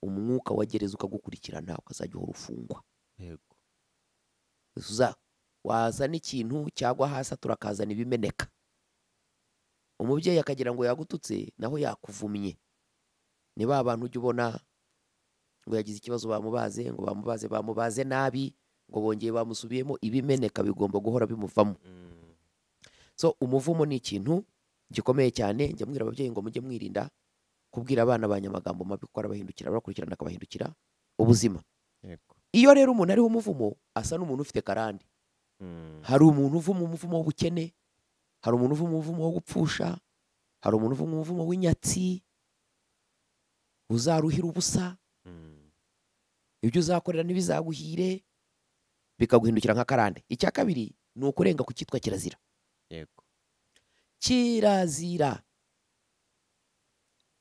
umwuka wa gereza ukagukurikirana, ukazajya uhora ufungwa. Yego. Waza n'ikintu cyagwa hasi turakazana ibimeneka, umubyeyi akagira ngo yagututse naho yakuvumye. Ni ba bantu ujya ubona ngo yagize ikibazo bamubaze, ngo bamubaze nabi, ngo bongeye bamusubiyemo, ibimeneka bigomba guhora bimuvamo. Mm. So umuvumo ni ikintu gikomeye cyane. Njya mbwira ababyeyi ngo mujye mwirinda kubwira abana banyamagambo mabi kuko arabahindukira, barakurikirana akabahindukira ubuzima. Yego. Iyo rero umuntu ariho umuvumo asa n'umuntu ufite karande. Mm. Hari umuntu uvuma umuvumo w'ubukene, hari umuntu uvuma umuvumo wo gupfusha, hari umuntu uvuma umuvumo w'inyatsi, uzaruhira ubusa, Mm. ibyo uzakorera ntibizaguhire, bikaguhindukira nka karande. Icya kabiri ni ukurenga ku cyitwa kirazira. Yego. Kirazira.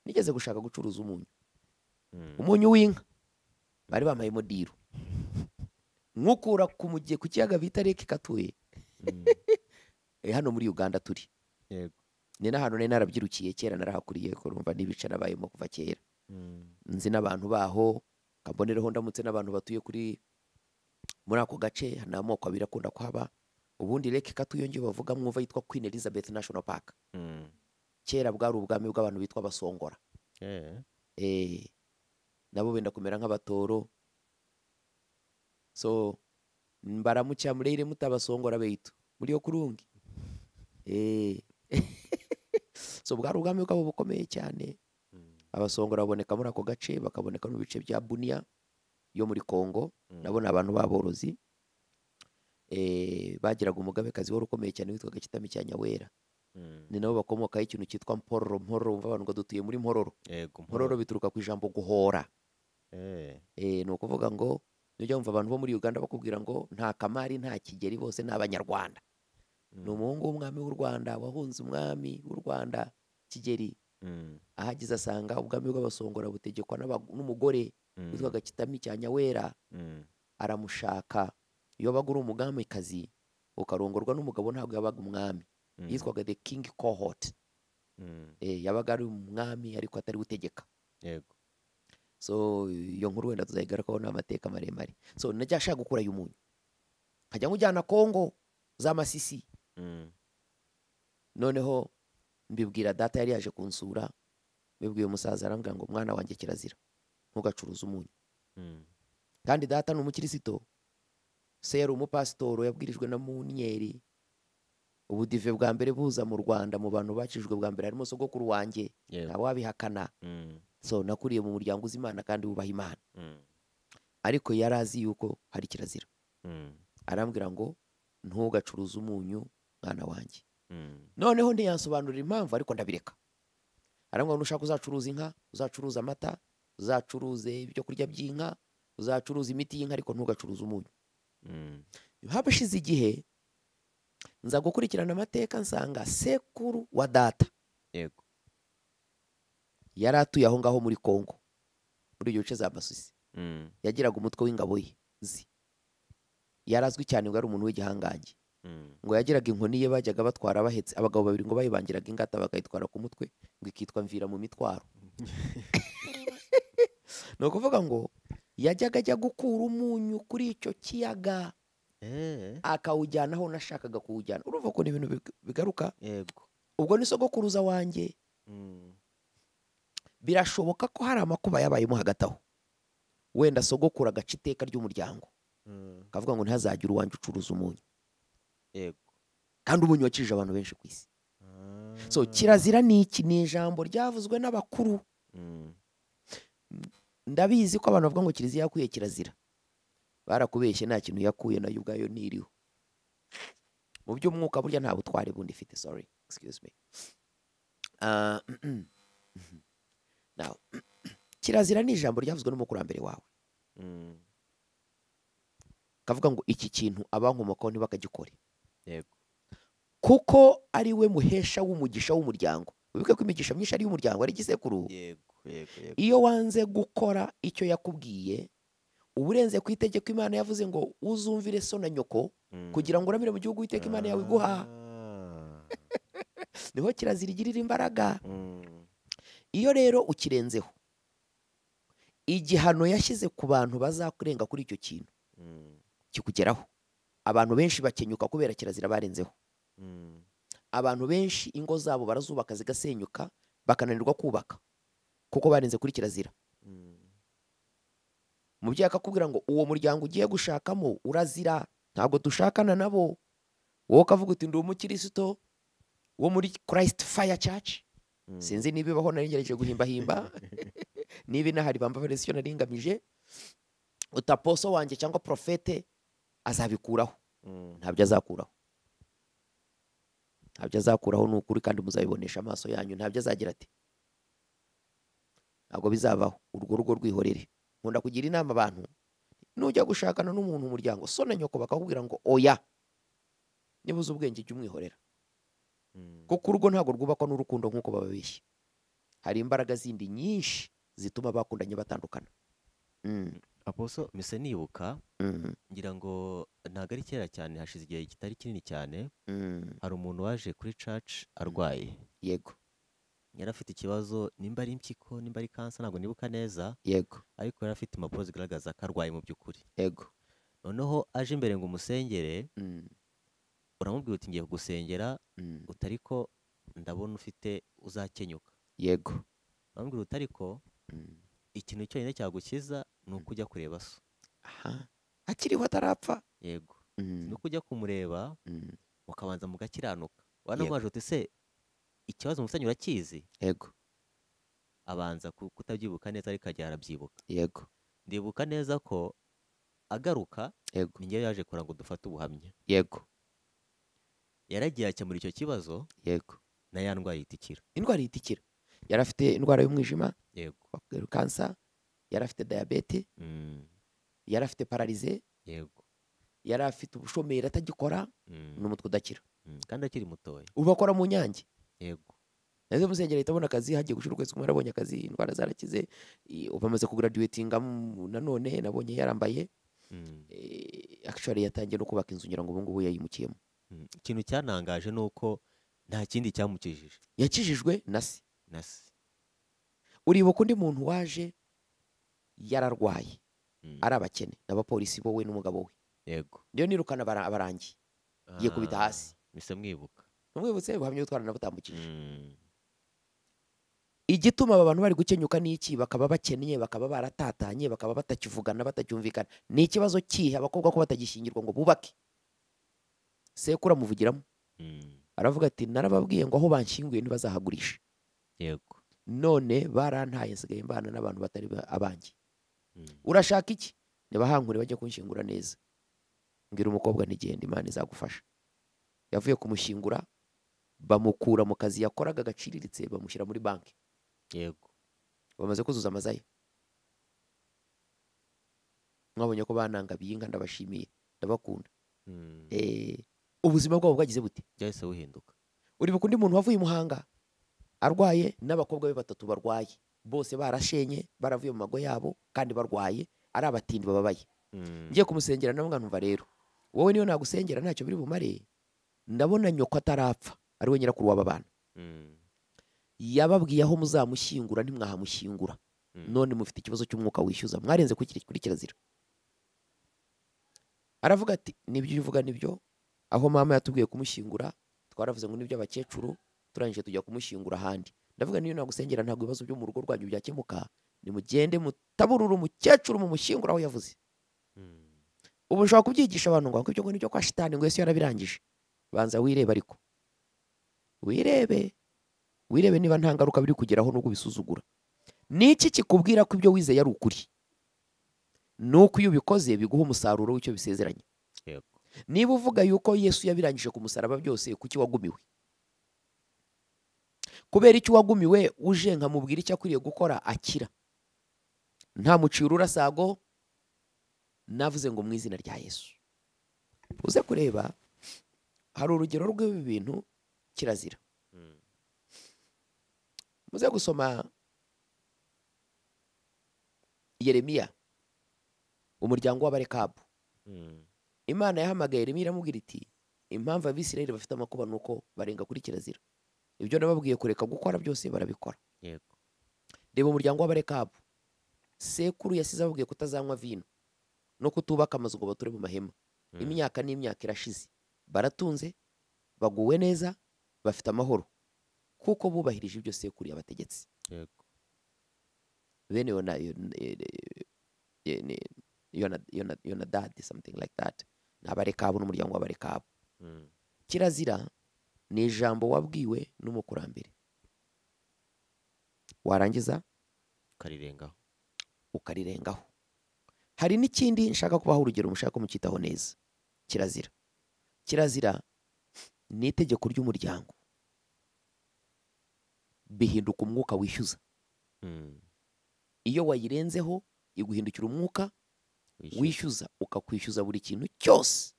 Nigeze gushaka gucuruza umunyu, Mm. umunyu w'inka, bari bamayemo diro, nkukura ku kiyaga bita Lake Katuye, Mm. hano muri Uganda turi. Yego. Ni n'ahantu nari narabyirukiye kera, narahakuriye, kurumva n'ibice nabayemo kuva kera. Mm. Nzi n'abantu baho, kambonereho ndamutse n'abantu batuye muri ako gace. Ni amoko abiri akunda kuhaba. Ubundi Lake Katuye ngiyo bavuga mwumva yitwa Queen Elizabeth National Park. Mm. Kera bwari ubwami bw'abantu bitwa Abasongora. Nabo benda kumera nk'abatoro. So mbaramucya murere mutabasongora beitu muri yo kurungi. So bwari ubwami bwabo bukomeye cyane. Abasongora baboneka muri ako gace, bakaboneka no mu bice bya Bunia yo muri Kongo. Nabo ni abantu baborozi. Bagiraga umugabekazi wari ukomeye cyane witwaga Kitami cya Nyawera. Ni nabo bakomokaho ikintu cyitwa Mpororo. Mpororo umva abantu ngo dutuye muri Mpororo. Yego. Mpororo bituruka ku ijambo guhora. Ni ukuvuga ngo nujya wumva abantu bo muri Uganda bakubwira ngo nta Kamari nta Kigeri, bose ni Abanyarwanda. Ni umuhungu w'umwami w'u Rwanda wahunze umwami w'u Rwanda Kigeri. Ahagize asanga ubwami bw'Abasongora butegekwa n'umugore witwaga Kitami cya Nyawera. Aramushaka. Iyo baga uri umugamikazi ukarongorwa n'umugabo ntabwo yabaga umwami, yitwaga the king cohort. Yabaga ari umwami ariko atari gutegeka. Yego. So iyo nkuru wenda tuzayigarukaho n'amateka maremare. So najya ashaka gukura y'umunyu, nkajya nkujyana Kongo za Masisi. Noneho mbibwira data yari yaje kunsura, mbibwiye umusaza arambwira ngo mwana wanjye kirazira ntugacuruza umunyu. Kandi data ni umukristo, se yari umupasitoro, yabwirijwe na Munyeri. Ubudive bwa mbere buza mu Rwanda mu bantu bakijwe bwa mbere harimo sogokuru wanjye, ntawe wabihakana. So nakuriye mu muryango uzi Imana kandi wubaha Imana. Ariko yari azi yuko hari kirazira. Arambwira ngo ntugacuruza umunyu mwana wanjye. Noneho ntiyansobanurira impamvu, ariko ndabireka. Arambwira ngo nushaka uzacuruza inka, uzacuruza amata, uzacuruze ibyo kurya by'inka, uzacuruza imiti y'inka, ariko ntugacuruza umunyu. Habashize igihe nza gukurikirana amateka nsanga sekuru wa data. Yego. Yari atuye aho ngaho muri Kongo muri ibyo bice za Masisi. Yagiraga umutwe w'ingabo ye. Yarazwi cyane ngo ari umuntu w'igihangange. ngo yagiraga inkoni ye bajyaga batwara bahetse abagabo babiri ngo bayibangiraga ingata bakayitwara ku mutwe ngo ikitwa mvira mu mitwaro. Ni ukuvuga ngo yajyaga ajya gukura umunyu kuri icyo kiyaga akawujyana aho nashakaga kuwujyana. Urumva ko ni ibintu bigaruka. Yego. Ubwo ni sogokuruza wanjye. Birashoboka ko hari amakuba yabayemo hagati aho, wenda sogokura agaca iteka ry'umuryango kavuga ngo ntihazagire uwanjye ucuruza umunyu. Yego. Kandi umunyu wakijije abantu benshi ku isi. So kirazira ni iki? Ni ijambo ryavuzwe n'abakuru. Ndabizi ko abantu bavuga ngo kiliziya yakuye kirazira, barakubeshye, nta kintu yakuye, nayo ubwayo ntiriho. Mu by'umwuka burya nta butware bundi ifite. Sorry, excuse me. Now, kirazira ni ijambo ryavuzwe n'umukurambere wawe, kavuga ngo iki kintu abankomokaho ntibakagikore. Yego. Kuko ari we muhesha w'umugisha w'umuryango. Wibuke ko imigisha myinshi ari y'umuryango, ari igisekuru. Yego. Iyo wanze gukora icyo yakubwiye, uburenze ku itegeko Imana yavuze ngo uzumvire so na nyoko kugira ngo uramire mu gihugu Uwiteka Imana yawe iguha. Niho kirazira igirira imbaraga. Iyo rero ukirenzeho, igihano yashyize ku bantu bazakurenga kuri icyo kintu kikugeraho. Abantu benshi bakenyuka kubera kirazira barenzeho. Abantu benshi ingo zabo barazubaka zigasenyuka, bakananirwa kubaka kuko barenze kuri kirazira. Umubyeyi akakubwira ngo uwo muryango ugiye gushakamo urazira, ntabwo dushakana nabo. Wowe ukavuga uti ndi umukristo wo muri Christ Fire Church. Sinzi niba ibaho, nari ngerageje guhimbahimba. Niba inahari bamba verisiyo nari ngamije. Utaposo wanjye cyangwa profete azabikuraho. Ntabyo azakuraho. Ntabyo azakuraho, ni ukuri kandi muzabibonesha amaso yanyu. Ntabyo azagira ati. Ntabwo bizabaho. Urwo rugo rwihorere. Nkunda kugira inama abantu, nujya gushakana n'umuntu umuryango so na nyoko bakakubwira ngo oya, nibuze ubwenge jya umwihorera. Kuko urugo ntabwo rwubakwa n'urukundo nk'uko bababeshya. Hari imbaraga zindi nyinshi zituma bakundanye batandukana. Aposo mise nibuka, ngira ngo ntabwo ari kera cyane, hashize igihe kitari kinini cyane, hari umuntu waje kuri church arwaye. Yego. Yari afite ikibazo, nimba ari impyiko, nimba ari kansa, ntabwo nibuka neza. Yego. Ariko yari afite impapuro zigaragaza ko arwaye mu by'ukuri. Yego. Noneho aje imbere ngo umusengere, uramubwira uti ngiye kugusengera, utariko ndabona ufite uzakenyuka. Yego. Uramubwira utariko ikintu cyonyine cyagukiza ni uko ujya kureba so. Akiriho atarapfa. Yego. Ni uko ujya kumureba, mukabanza mugakiranuka. Wanamwaje uti se ikibazo mufitanye urakizi? Yego. Abanza kutabyibuka neza, ariko ajya arabyibuka. Yego. Ndibuka neza ko agaruka, Yego. ni njyewe yaje kuranga ngo dufate ubuhamya. Yego. Yaragiye akemura icyo kibazo. Yego. Na ya ndwara yitikira. Indwara yitikira. Yari afite indwara y'umwijima. Yego. Kansa. Yari afite diyabete. Yari afite pararize. Yego. Yari afite ubushomeri atagikora, n'umutwe udakira. Kandi akiri mutoya. Ubu akora mu Nyange. Yego. Nazo musengera ahita abona akazi, hagiye gushira ukwezi kumwe arabonye akazi, indwara zarakize. Ubu amaze kugraduatinga nanone nabonye yarambaye. Actually yatangiye no kubaka inzu ngira ngo ubu ngubu yayimukiyemo. Ikintu cyanangaje ni uko nta kindi cyamukijije. Yakijijwe na se. Nasi. Uribuka undi muntu waje yararwaye, ari abakene n'abapolisi bowe n'umugabo we. Yego. Ndiyo nirukana abarangi. Giye kubita hasi. Mise mwibuka. Mwibutse buhamye utwara n'abutambukije. Igituma aba bantu bari gukenyuka n'iki? Bakaba bakennye, bakaba baratatanye, bakaba batakivugana, batacyumvikana. Ni ikibazo kihe abakobwa ko batagishyingirwa ngo bubake? Sekura muvugiramo. Aravuga ati narababwiye ngo aho banshyinguye ntibazahagurisha. Yego. None barantaye, nsigaye mbana n'abantu batari abanjye. Urashaka iki? Nibahankure bajye kunshyingura neza. Ngira umukobwa ntigende, Imana izagufasha. Yavuye kumushyingura, bamukura mu kazi yakoraga gaciriritse, bamushyira muri banki. Yego. Bamaze kuzuza amazaye. Mwabonye ko banangabiye inka, ndabashimiye, ndabakunda. Ubuzima bwabo bwagize buti? Byahise buhinduka. Uribuka undi muntu wavuye i Muhanga arwaye, n'abakobwa be batatu barwaye, bose barashenye, baravuye mu mago yabo kandi barwaye, ari abatindi bababaye. Ngiye kumusengera nawe nganumva rero, wowe niyo nagusengera ntacyo biri bumare, ndabona nyoko atarapfa ari we nyirakuru w'aba bana. Yababwiye aho muzamushyingura ntimwahamushyingura, none mufite ikibazo cy'umwuka wishyuza, mwarenze kuri kirazira. Aravuga ati nibyo uvuga nibyo, aho mama yatubwiye kumushyingura twaravuze ngo nibyo abakecuru, turangije tujya kumushyingura ahandi. Ndavuga niyo nagusengera ntabwo ibibazo byo mu rugo rwanyu byakemuka, nimugende mutaburura umukecuru mu mushyingura aho yavuze. Ubu ushobora kubyigisha abantu ngo ibyo ngo nibyo kwa shitani ngo Yesu yarabirangije. Banza wirebe, ariko wirebe niba nta ngaruka biri kugeraho n'ubwo bisuzugura. Niki kikubwira ko ibyo wizeye ari ukuri? Nuko iyo ubikoze biguha umusaruro w'icyo bisezeranye. Niba uvuga yuko Yesu yabirangije ku musaraba byose, kuki wagumiwe? Kubera icyo wagumiwe uje nkamubwira icyo akwiriye gukora akira. Nta muciro urasago, navuze ngo mu izina rya Yesu. Uze kureba hari urugero rw'ibi bintu kirazira. Muze gusoma Yeremiya, umuryango w'Abarekabu. Imana yahamagaye Yeremiya iramubwira iti impamvu Abisirayeli bafite amakuba nuko barenga kuri kirazira. Ibyo nababwiye kureka gukora byose barabikora. Reba umuryango w'Abarekabu, sekuru yasize ababwiye kutazanywa vino no kutubaka amazu ngo bature mu mahema. Imyaka n'imyaka irashize, baratunze, baguwe neza, bafite amahoro kuko bubahirije ibyo sekuru yabategetse. Bene Yonadadi, something like that, n'Abarekabu n'umuryango w'Abarekabu. Kirazira ni ijambo wabwiwe n'umukurambere, warangiza ukarirengaho. Hari n'ikindi nshaka kubaho urugero mushaka mucyitaho neza. Kirazira ni itegeko ry'umuryango, bihinduka umwuka wishyuza. Iyo wayirenzeho iguhindukira umwuka wishyuza, ukakwishyuza buri kintu cyose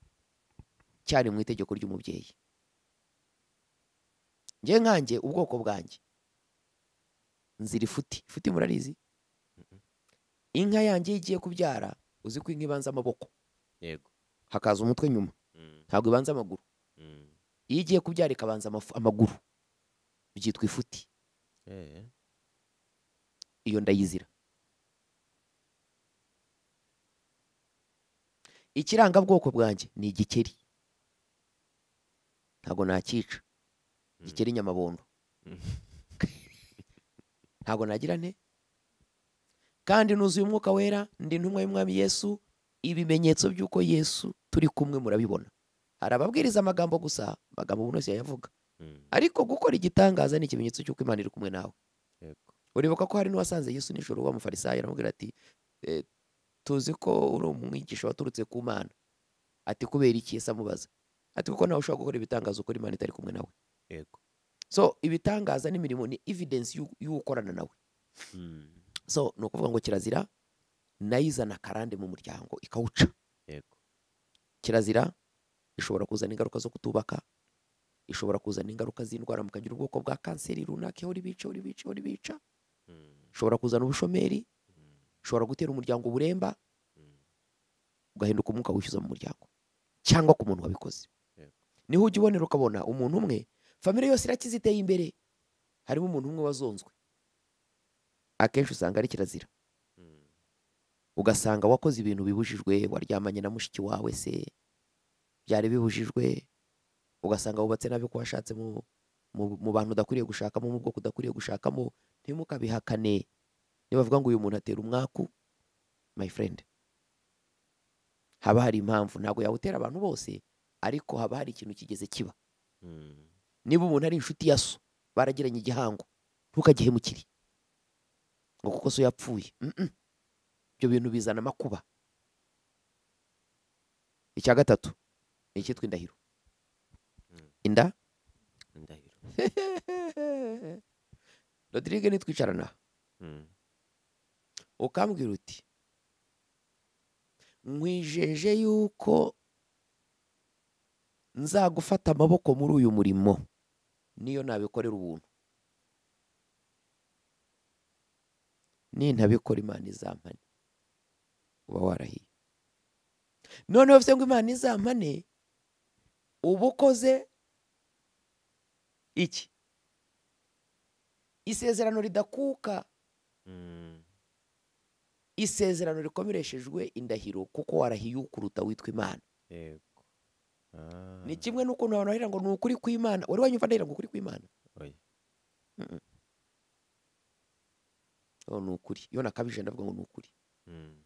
cyari mu itegeko ry'umubyeyi. Nge nkanjye ubwoko bwanjye nzira ifuti murarizi? Inka yanjye igiye kubyara, uzi ko inka ibanza amaboko, hakaza umutwe nyuma, ntabwo ibanza amaguru. Iyo igiye kubyara ikabanza amaguru, byitwa ifuti. Iyo ndayizira. Ikirangabwoko bwanjye ni igikeri, ntabwo nakica. Igikeri nyamabondo ntabwo nagira nte. Kandi nuzuye umwuka wera, ndi intumwa y'umwami Yesu. Ibimenyetso by'uko Yesu turi kumwe murabibona. Hari ababwiriza amagambo gusa, amagambo umuntu wese yayavuga, ariko gukora igitangaza ni ikimenyetso cy'uko Imana iri kumwe nawe. Uribuka ko hari n'uwasanze Yesu nijoro w'Umufarisayo aramubwira ati tuzi ko uri umwigisha waturutse ku Mana. Ati kubera iki? Yesu amubaza ati kuko nawe ushobora gukora ibitangaza ukora Imana itari kumwe nawe. So ibitangaza n'imirimo ni evidence y'ukorana nawe. So ni ukuvuga ngo kirazira nayizana karande mu muryango ikawuca. Kirazira ishobora kuzana ingaruka zo kutubaka, ishobora kuzana ingaruka z'indwara, mukagira ubwoko bwa kanseri runaka ihora ibica, ishobora kuzana ubushomeri, ishobora gutera umuryango uburemba, ugahinduka umwuka wishyuza mu muryango cyangwa ku muntu wabikoze. Niho ujya ubonera ukabona umuntu umwe family yose irakize iteye imbere, harimo umuntu umwe wazonzwe. Akenshi usanga ari kirazira. Ugasanga wakoze ibintu bibujijwe, waryamanye na mushiki wawe se byari bibujijwe, ugasanga wubatse nabi ko washatse mu bantu udakwiriye gushakamo, mu bwoko udakwiriye gushakamo. Ntimukabihakane. Niba bavuga ngo uyu muntu atera umwaku, my friend, haba hari impamvu. Ntabwo yawutera abantu bose, ariko haba hari ikintu kigeze kiba. Niba umuntu ari inshuti ya so, baragiranye igihango, ntukagihemukire ngo kuko so yapfuye. Ibyo bintu bizana amakuba. Icya gatatu ni icyitwa indahiro. Indahiro. Rodrigue nitwicarana ukambwira uti nkwijeje yuko nzagufata amaboko muri uyu murimo niyo nabikorera ubuntu, nintabikora Imana izampane. Uba warahiye. Noneho bivuze ngo Imana izampane, uba ukoze iki isezerano ridakuka, isezerano rikomereshejwe indahiro, kuko warahiye ukuruta witwa Imana. yego. Ni kimwe n'ukuntu abantu barahira ngo ni ukuri kw'Imana. Wari wanyumva ndahira ngo ukuri kw'Imana? Oya. Ni ukuri. Iyo nakabije ndavuga ngo ni ukuri. Mm.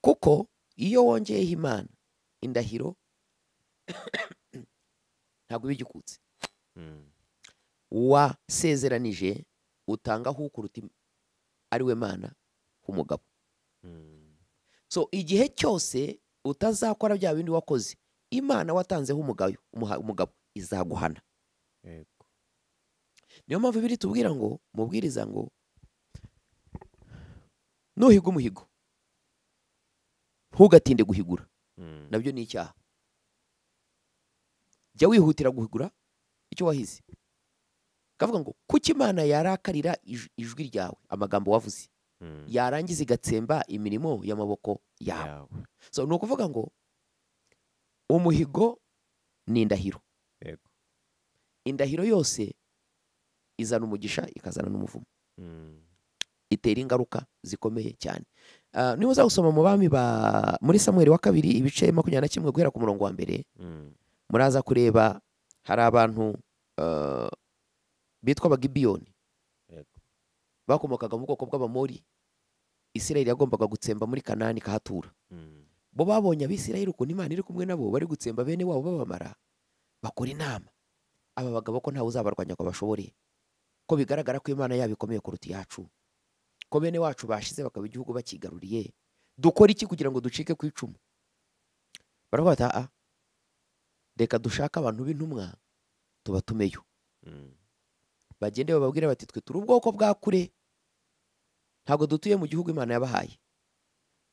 Kuko iyo wongeyeho Imana indahiro ntabwo iba igikutse. Wasezeranije utangaho ukuruta ari we Mana h'umugabo. So igihe cyose utazakora bya bindi wakoze, Imana watanzeho umugabo izaguhana. Yego. Niyo mpamvu biri tubwira ngo mubwiriza ngo nuhiga umuhigo ntugatinde guhigura, nabyo ni icyaha. Jya wihutira guhigura icyo wahize. Kavuga ngo kuki Imana yarakarira ijwi ryawe, amagambo wavuze, yarangiza igatsemba imirimo y'amaboko yawe. So ni ukuvuga ngo umuhigo ni indahiro. Yego. Indahiro yose izana umugisha ikazana n'umuvumo. Itera ingaruka zikomeye cyane. Niba uzawusoma mu bami muri Samweli wa 2 ibice 21 guhera ku murongo wa mbere, muraza kureba hari abantu bitwa Abagibiyoni. Yego. Bakomokaga mu bwoko bw'Abamori. Isirayeli yagombaga gutsemba muri Kanani kahatura. Bo babonye Abisirayeli ukuntu Imana iri kumwe nabo bari gutsemba bene wabo babamara, bakora inama. Aba bagabo ko ntawe uzabarwanya ko bashoboreye, ko bigaragara ko Imana yabo ikomeye kuruta iyacu, ko bene wacu bashize bakaba igihugu bakigaruriye, dukora iki kugira ngo ducike ku icumu? Baravuga bati reka dushaka abantu b'intumwa tubatumeyo. Bagende bababwire bati twe turi ubwoko bwa kure, ntabwo dutuye mu gihugu Imana yabahaye,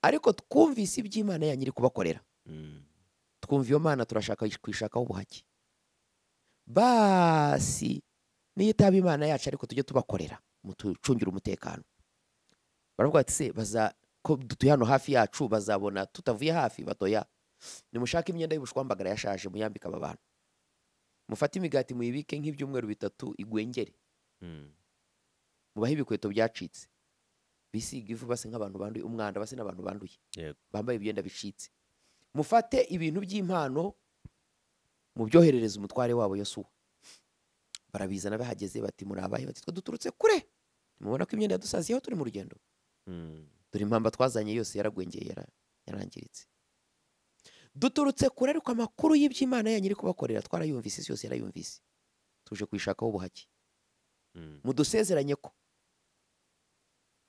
ariko twumvise iby'Imana yanyu iri kubakorera. Twumva iyo Mana turashaka kwishakaho ubuhake. Basi niyo itaba Imana yacu ariko tujye tubakorera mutucungira umutekano. Baravuga bati se ko dutuye hano hafi yacu bazabona tutavuye hafi? Batoya, nimushaka imyenda y'ubushwambagara yashaje muyambika aba bantu, mufate imigati muyibike nk'ibyumweru 3 igwengere, mubahe ibikweto byacitse, bisiga ivu base nk'abantu banduye umwanda, base n'abantu banduye. Yego. Bambaye ibyenda bicitse, mufate ibintu by'impano mubyoherereza umutware wabo Yosuwa. Barabizana bahageze bati murabaye, bati twe duturutse kure, mubona ko imyenda yadusaziyeho turi mu rugendo. Dore impamba twazanye yose yaragwengeye yarangiritse. Duturutse kure ariko amakuru y'iby'Imana yanyu iri kubakorera twarayumvise, isi yose yarayumvise, tuje kwishakaho ubuhake. Mudusezeranye ko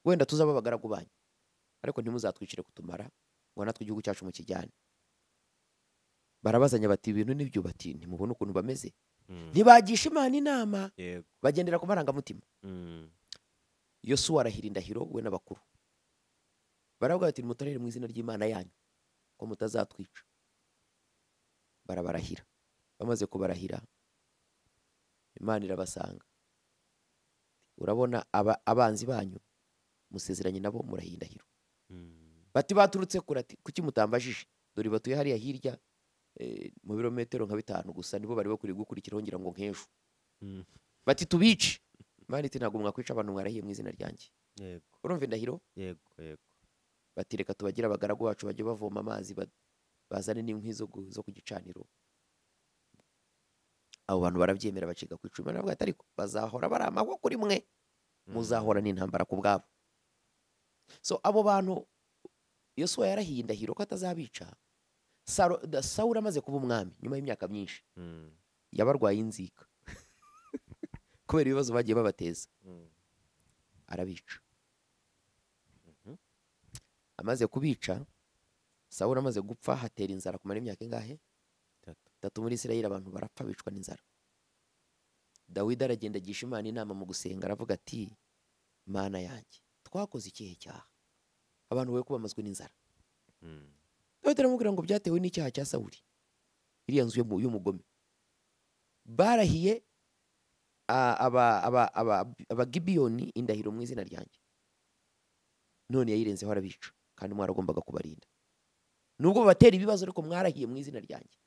wenda tuzaba abagaragu banyu, ariko ntimuzatwicire kutumara ngo natwe igihugu cyacu mukijyane. Barabazanya bati ibintu nibyo, bati ntimubona ukuntu bameze. Ntibagisha Imana inama. Yego. Bagendera ku marangamutima. Yosuwa arahira indahiro we n'abakuru. Baravuga bati mutarere mu izina ry'Imana yanyu ko mutazatwica. Barabarahira. Bamaze kubarahira, Imana irabasanga. Urabona abanzi banyu musezeranye nabo murahiye indahiro. Bati baturutse kure, ati kuki mutambajije? Dore batuye hariya hirya mu birometero nka 5 gusa, nibo bari bakuri gukurikiraho ngira ngo nk'ejo. Bati tubice. Imana iti ntabwo mwakwica abantu mwarahiye mu izina ryanjye. Yego. Urumva indahiro? Yego. Yego. Bati reka tubagira abagaragu bacu bajye bavoma amazi bazane n'inkwi zo ku gicaniro. Abo bantu barabyemera baciga ku icumi. Baravuga ati ariko bazahora bari amahwa kuri mwe, muzahora n'intambara ku bwabo. So abo bantu Yosuwa yarahiye indahiro ko atazabica. Sawuli amaze kuba umwami nyuma y'imyaka myinshi, yabarwaye inzika kubera ibibazo bagiye babateza, arabica. Amaze kubica, Sawuli amaze gupfa, hatera inzara kumara imyaka ingahe? 3 muri Isirayeli, abantu barapfa bicwa n'inzara. Dawidi aragenda agisha Imana inama mu gusenga, aravuga ati Mana yanjye twakoze ikihe cyaha abantu we kubamazwe n'inzara? Dawidi aramubwira ngo byatewe n'icyaha cya Sawuli, iriya nzu y'umugome. Barahiye Abagibiyoni indahiro mu izina ryanjye, none yayirenzeho arabica, kandi mwaragombaga kubarinda. Nubwo batera ibibazo ariko mwarahiye mu izina ryanjye.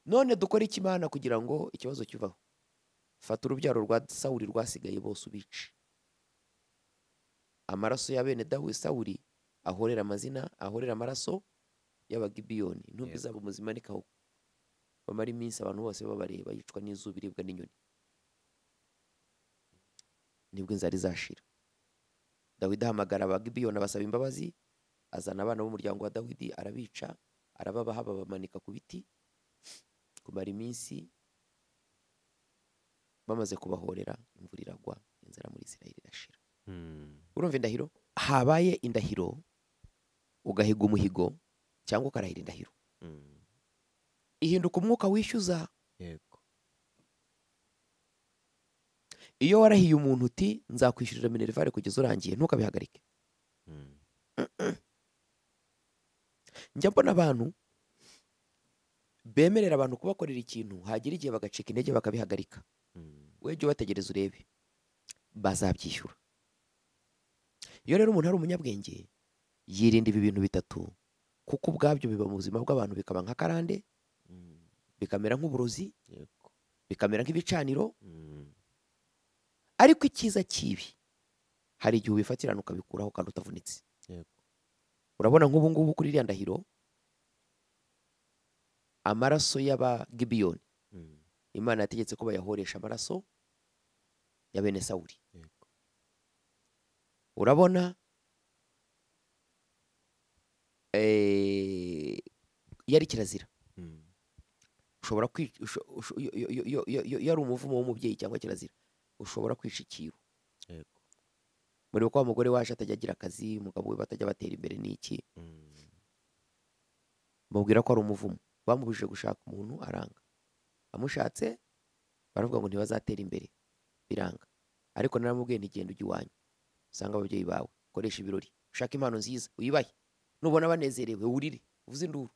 none dukore iki Imana kugira ngo ikibazo kivaho? Fata urubyaro rwa Sawuli rwasigaye bose ubice, amaraso ya bene Sawuli ahorera amaraso y'Abagibeyoni, ntumbi Yego. zabo muzimanikaho, bamara iminsi abantu bose babareba, yicwa n'izuba, iribwa n'inyoni, nibwo inzara izashira. Dawidi ahamagara Abagibeyoni abasaba imbabazi, azana abana b'umuryango wa Dawidi arabica, arababaha, babamanika ku biti, kumara iminsi. Bamaze kubahorera, imvura iragwa, inzara muri Isirayeli irashira. Urumva indahiro? Habaye indahiro ugahiga umuhigo cyangwa ukarahira indahiro, ihinduka umwuka wishyuza. Yego. Iyo warahiye umuntu uti nzakwishyurira minerivare kugeza urangiye, ntukabihagarike. Njya mbona abantu bemerera abantu kubakorera ikintu, hagira igihe bagacika intege bakabihagarika. We jya ubategereza urebe, bazabyishyura. Iyo rero umuntu ari umunyabwenge, yirinda ibi bintu bitatu, kuko ubwabyo biba mu buzima bw'abantu bikaba nka karande, bikamera nk'uburozi, Yego. bikamera nk'ibicaniro. Ariko icyiza kibi, hari igihe ubifatirana ukabikuraho kandi utavunitse. Yego. Urabona nk'ubu ngubu kuri iriya ndahiro, amaraso y'Abagibeyoni, Imana yategetse ko bayahoresha amaraso ya bene Sawuli. Yego. Urabona yari kirazira. Ushobora iyo ari umuvumo w'umubyeyi cyangwa kirazira, ushobora kwica ikiru. Yego. Muri uko wa mugore waje atajya agira akazi, umugabo we batajya batera imbere n'iki, mubwira ko ari umuvumo. Bamubujije gushaka umuntu, aranga. Amushatse baravuga ngo ntibazatera imbere, biranga. Ariko naramubwiye ntigenda ujya iwanyu, usanga ababyeyi bawe, ukoresha ibirori, ushaka impano nziza, uyibahe, nubona banezerewe urire, uvuze induru.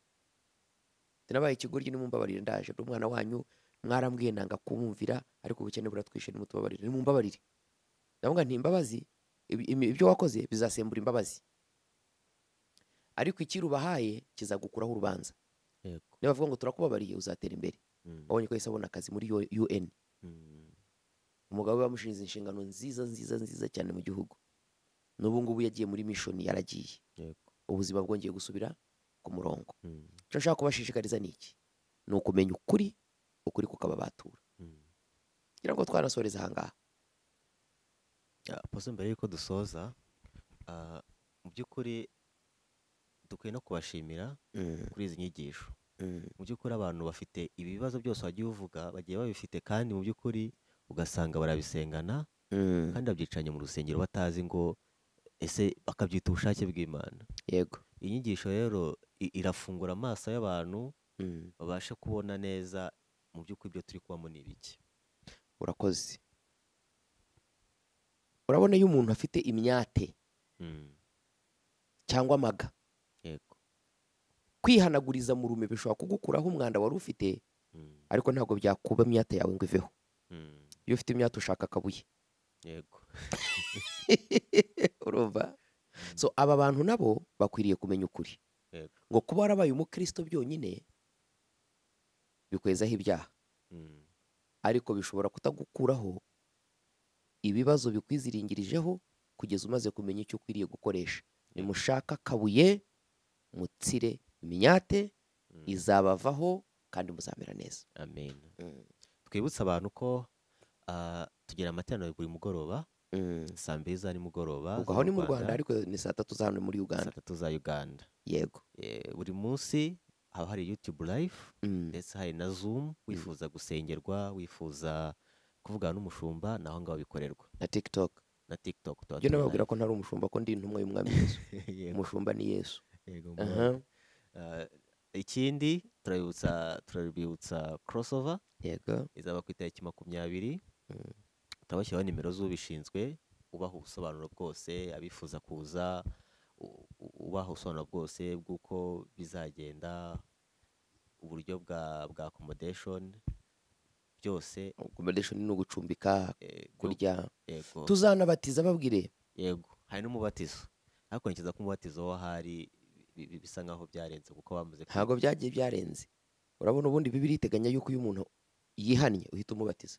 Tinabaye ikigoryi, nimumbabarire, ndaje ndi umwana wanyu, mwarambwiye nanga kumumvira, ariko ubukene buratwishe, nimutubabarire, nimumbabarire. Ndavuga nti imbabazi, ibyo wakoze bizasembura imbabazi, ariko ikirubahaye kizagukuraho urubanza. Yego. Niba bavuga ngo turakubabariye, uzatera imbere. Wabonye ko yahise abona akazi muri UN. Umugabo we bamushinze inshingano nziza cyane mu gihugu. N'ubu ngubu yagiye muri mission, yaragiye. Yego. Ubuzima bwongeye gusubira ku murongo. Icyo nshaka kubashishikariza ni iki? Ni ukumenya ukuri kukababatura. Kugira ngo twanasoreze aha ngaha. Pose mbere y'uko dusoza, mu by'ukuri dukwiye no kubashimira kuri izi nyigisho. Mu by'ukuri abantu bafite ibibazo byose wagiye uvuga, bagiye babifite, kandi mu by'ukuri ugasanga barabisengana, kandi babyicanye mu rusengero batazi ngo ese bakabyita ubushake bw'Imana. Yego. Iyi nyigisho rero irafungura amaso y'abantu, babasha kubona neza mu by'ukuri ibyo turi kubamo ni ibiki. Urakoze. Urabona iyo umuntu afite imyate cyangwa amaga, Yego. kwihanaguriza mu rume bishobora kugukuraho umwanda wari ufite, ariko ntabwo byakuba imyate yawe ngo iveho. Iyo ufite imyate ushaka akabuye. Yego. Urumva? So aba bantu nabo bakwiriye kumenya ukuri. Yego. Ngo kuba warabaye umukristo byonyine bikwezaho ibyaha, ariko bishobora kutagukuraho ibibazo bikwiziringirijeho kugeza umaze kumenya icyo ukwiriye gukoresha. Nimushaka akabuye, mutsire imyate, izabavaho kandi muzamera neza. Amen. Twibutsa abantu ko tugira amateraniro buri mugoroba, saa 2 za nimugoroba. Ubwo aho ni mu Rwanda, ariko ni saa 3 za hano muri Uganda. Saa 3 za Uganda. Yego. Buri munsi haba hari YouTube live, ndetse hari na Zoom. Wifuza gusengerwa, wifuza kuvugana n'umushumba, naho ngaho bikorerwa. Na TikTok. Na TikTok. Byo nababwira ko ntari umushumba, ko ndi intumwa y'umwami Yesu. Umushumba ni Yesu. Yego. Ikindi turabibutsa crossover. Yego. Izaba ku itariki 20. Turabashyiraho nimero z'ubishinzwe, ubaha ubusobanuro bwose, abifuza kuza ubaha ubusobanuro bwose bw'uko bizagenda, uburyo bwa accommodation byose. Accommodation ni ugucumbika, kurya. Yego. Tuzanabatiza babwire. Yego. Hari n'umubatizo, ariko nkiza ko umubatizo wo hari bisa nkaho byarenze, kuko bamaze ntabwo byagiye byarenze. urabona ubundi Bibiliya iteganya yuko iyo umuntu yihannye uhita umubatiza.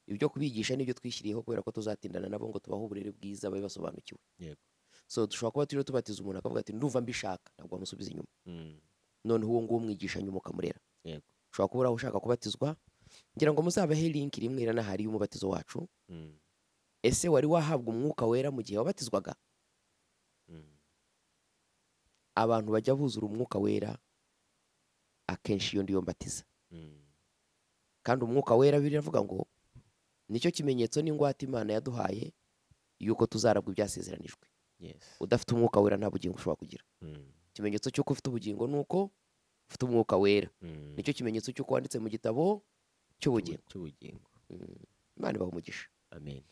Ibyo kubigisha nibyo twishyiriyeho kubera ko tuzatindana nabo ngo tubahe uburere bwiza babe basobanukiwe. Yego. So dushobora kuba turiho tubatiza umuntu akavuga ati ndumva mbishaka, ntabwo wamusubiza inyuma. Noneho uwo nguwo umwigisha nyuma ukamurera. Yego. Ushobora kuba uraho ushaka kubatizwa, ngira ngo muzabahe link rimwe iranahari y'umubatizo wacu. Ese wari wahabwa umwuka wera mu gihe wabatizwaga? Abantu bajya buzura umwuka wera akenshi iyo ndiyo mbatiza. Kandi umwuka wera biravuga ngo nicyo kimenyetso n'ingwate Imana yaduhaye yuko tuzarabwa ibyasezeranijwe. Udafite umwuka wera nta bugingo ushobora kugira. Ikimenyetso cy'uko ufite ubugingo ni uko ufite umwuka wera. Nicyo kimenyetso cy'uko wanditse mu gitabo cy'ubugingo. Cy'ubugingo. Imana ibahe umugisha. Amen.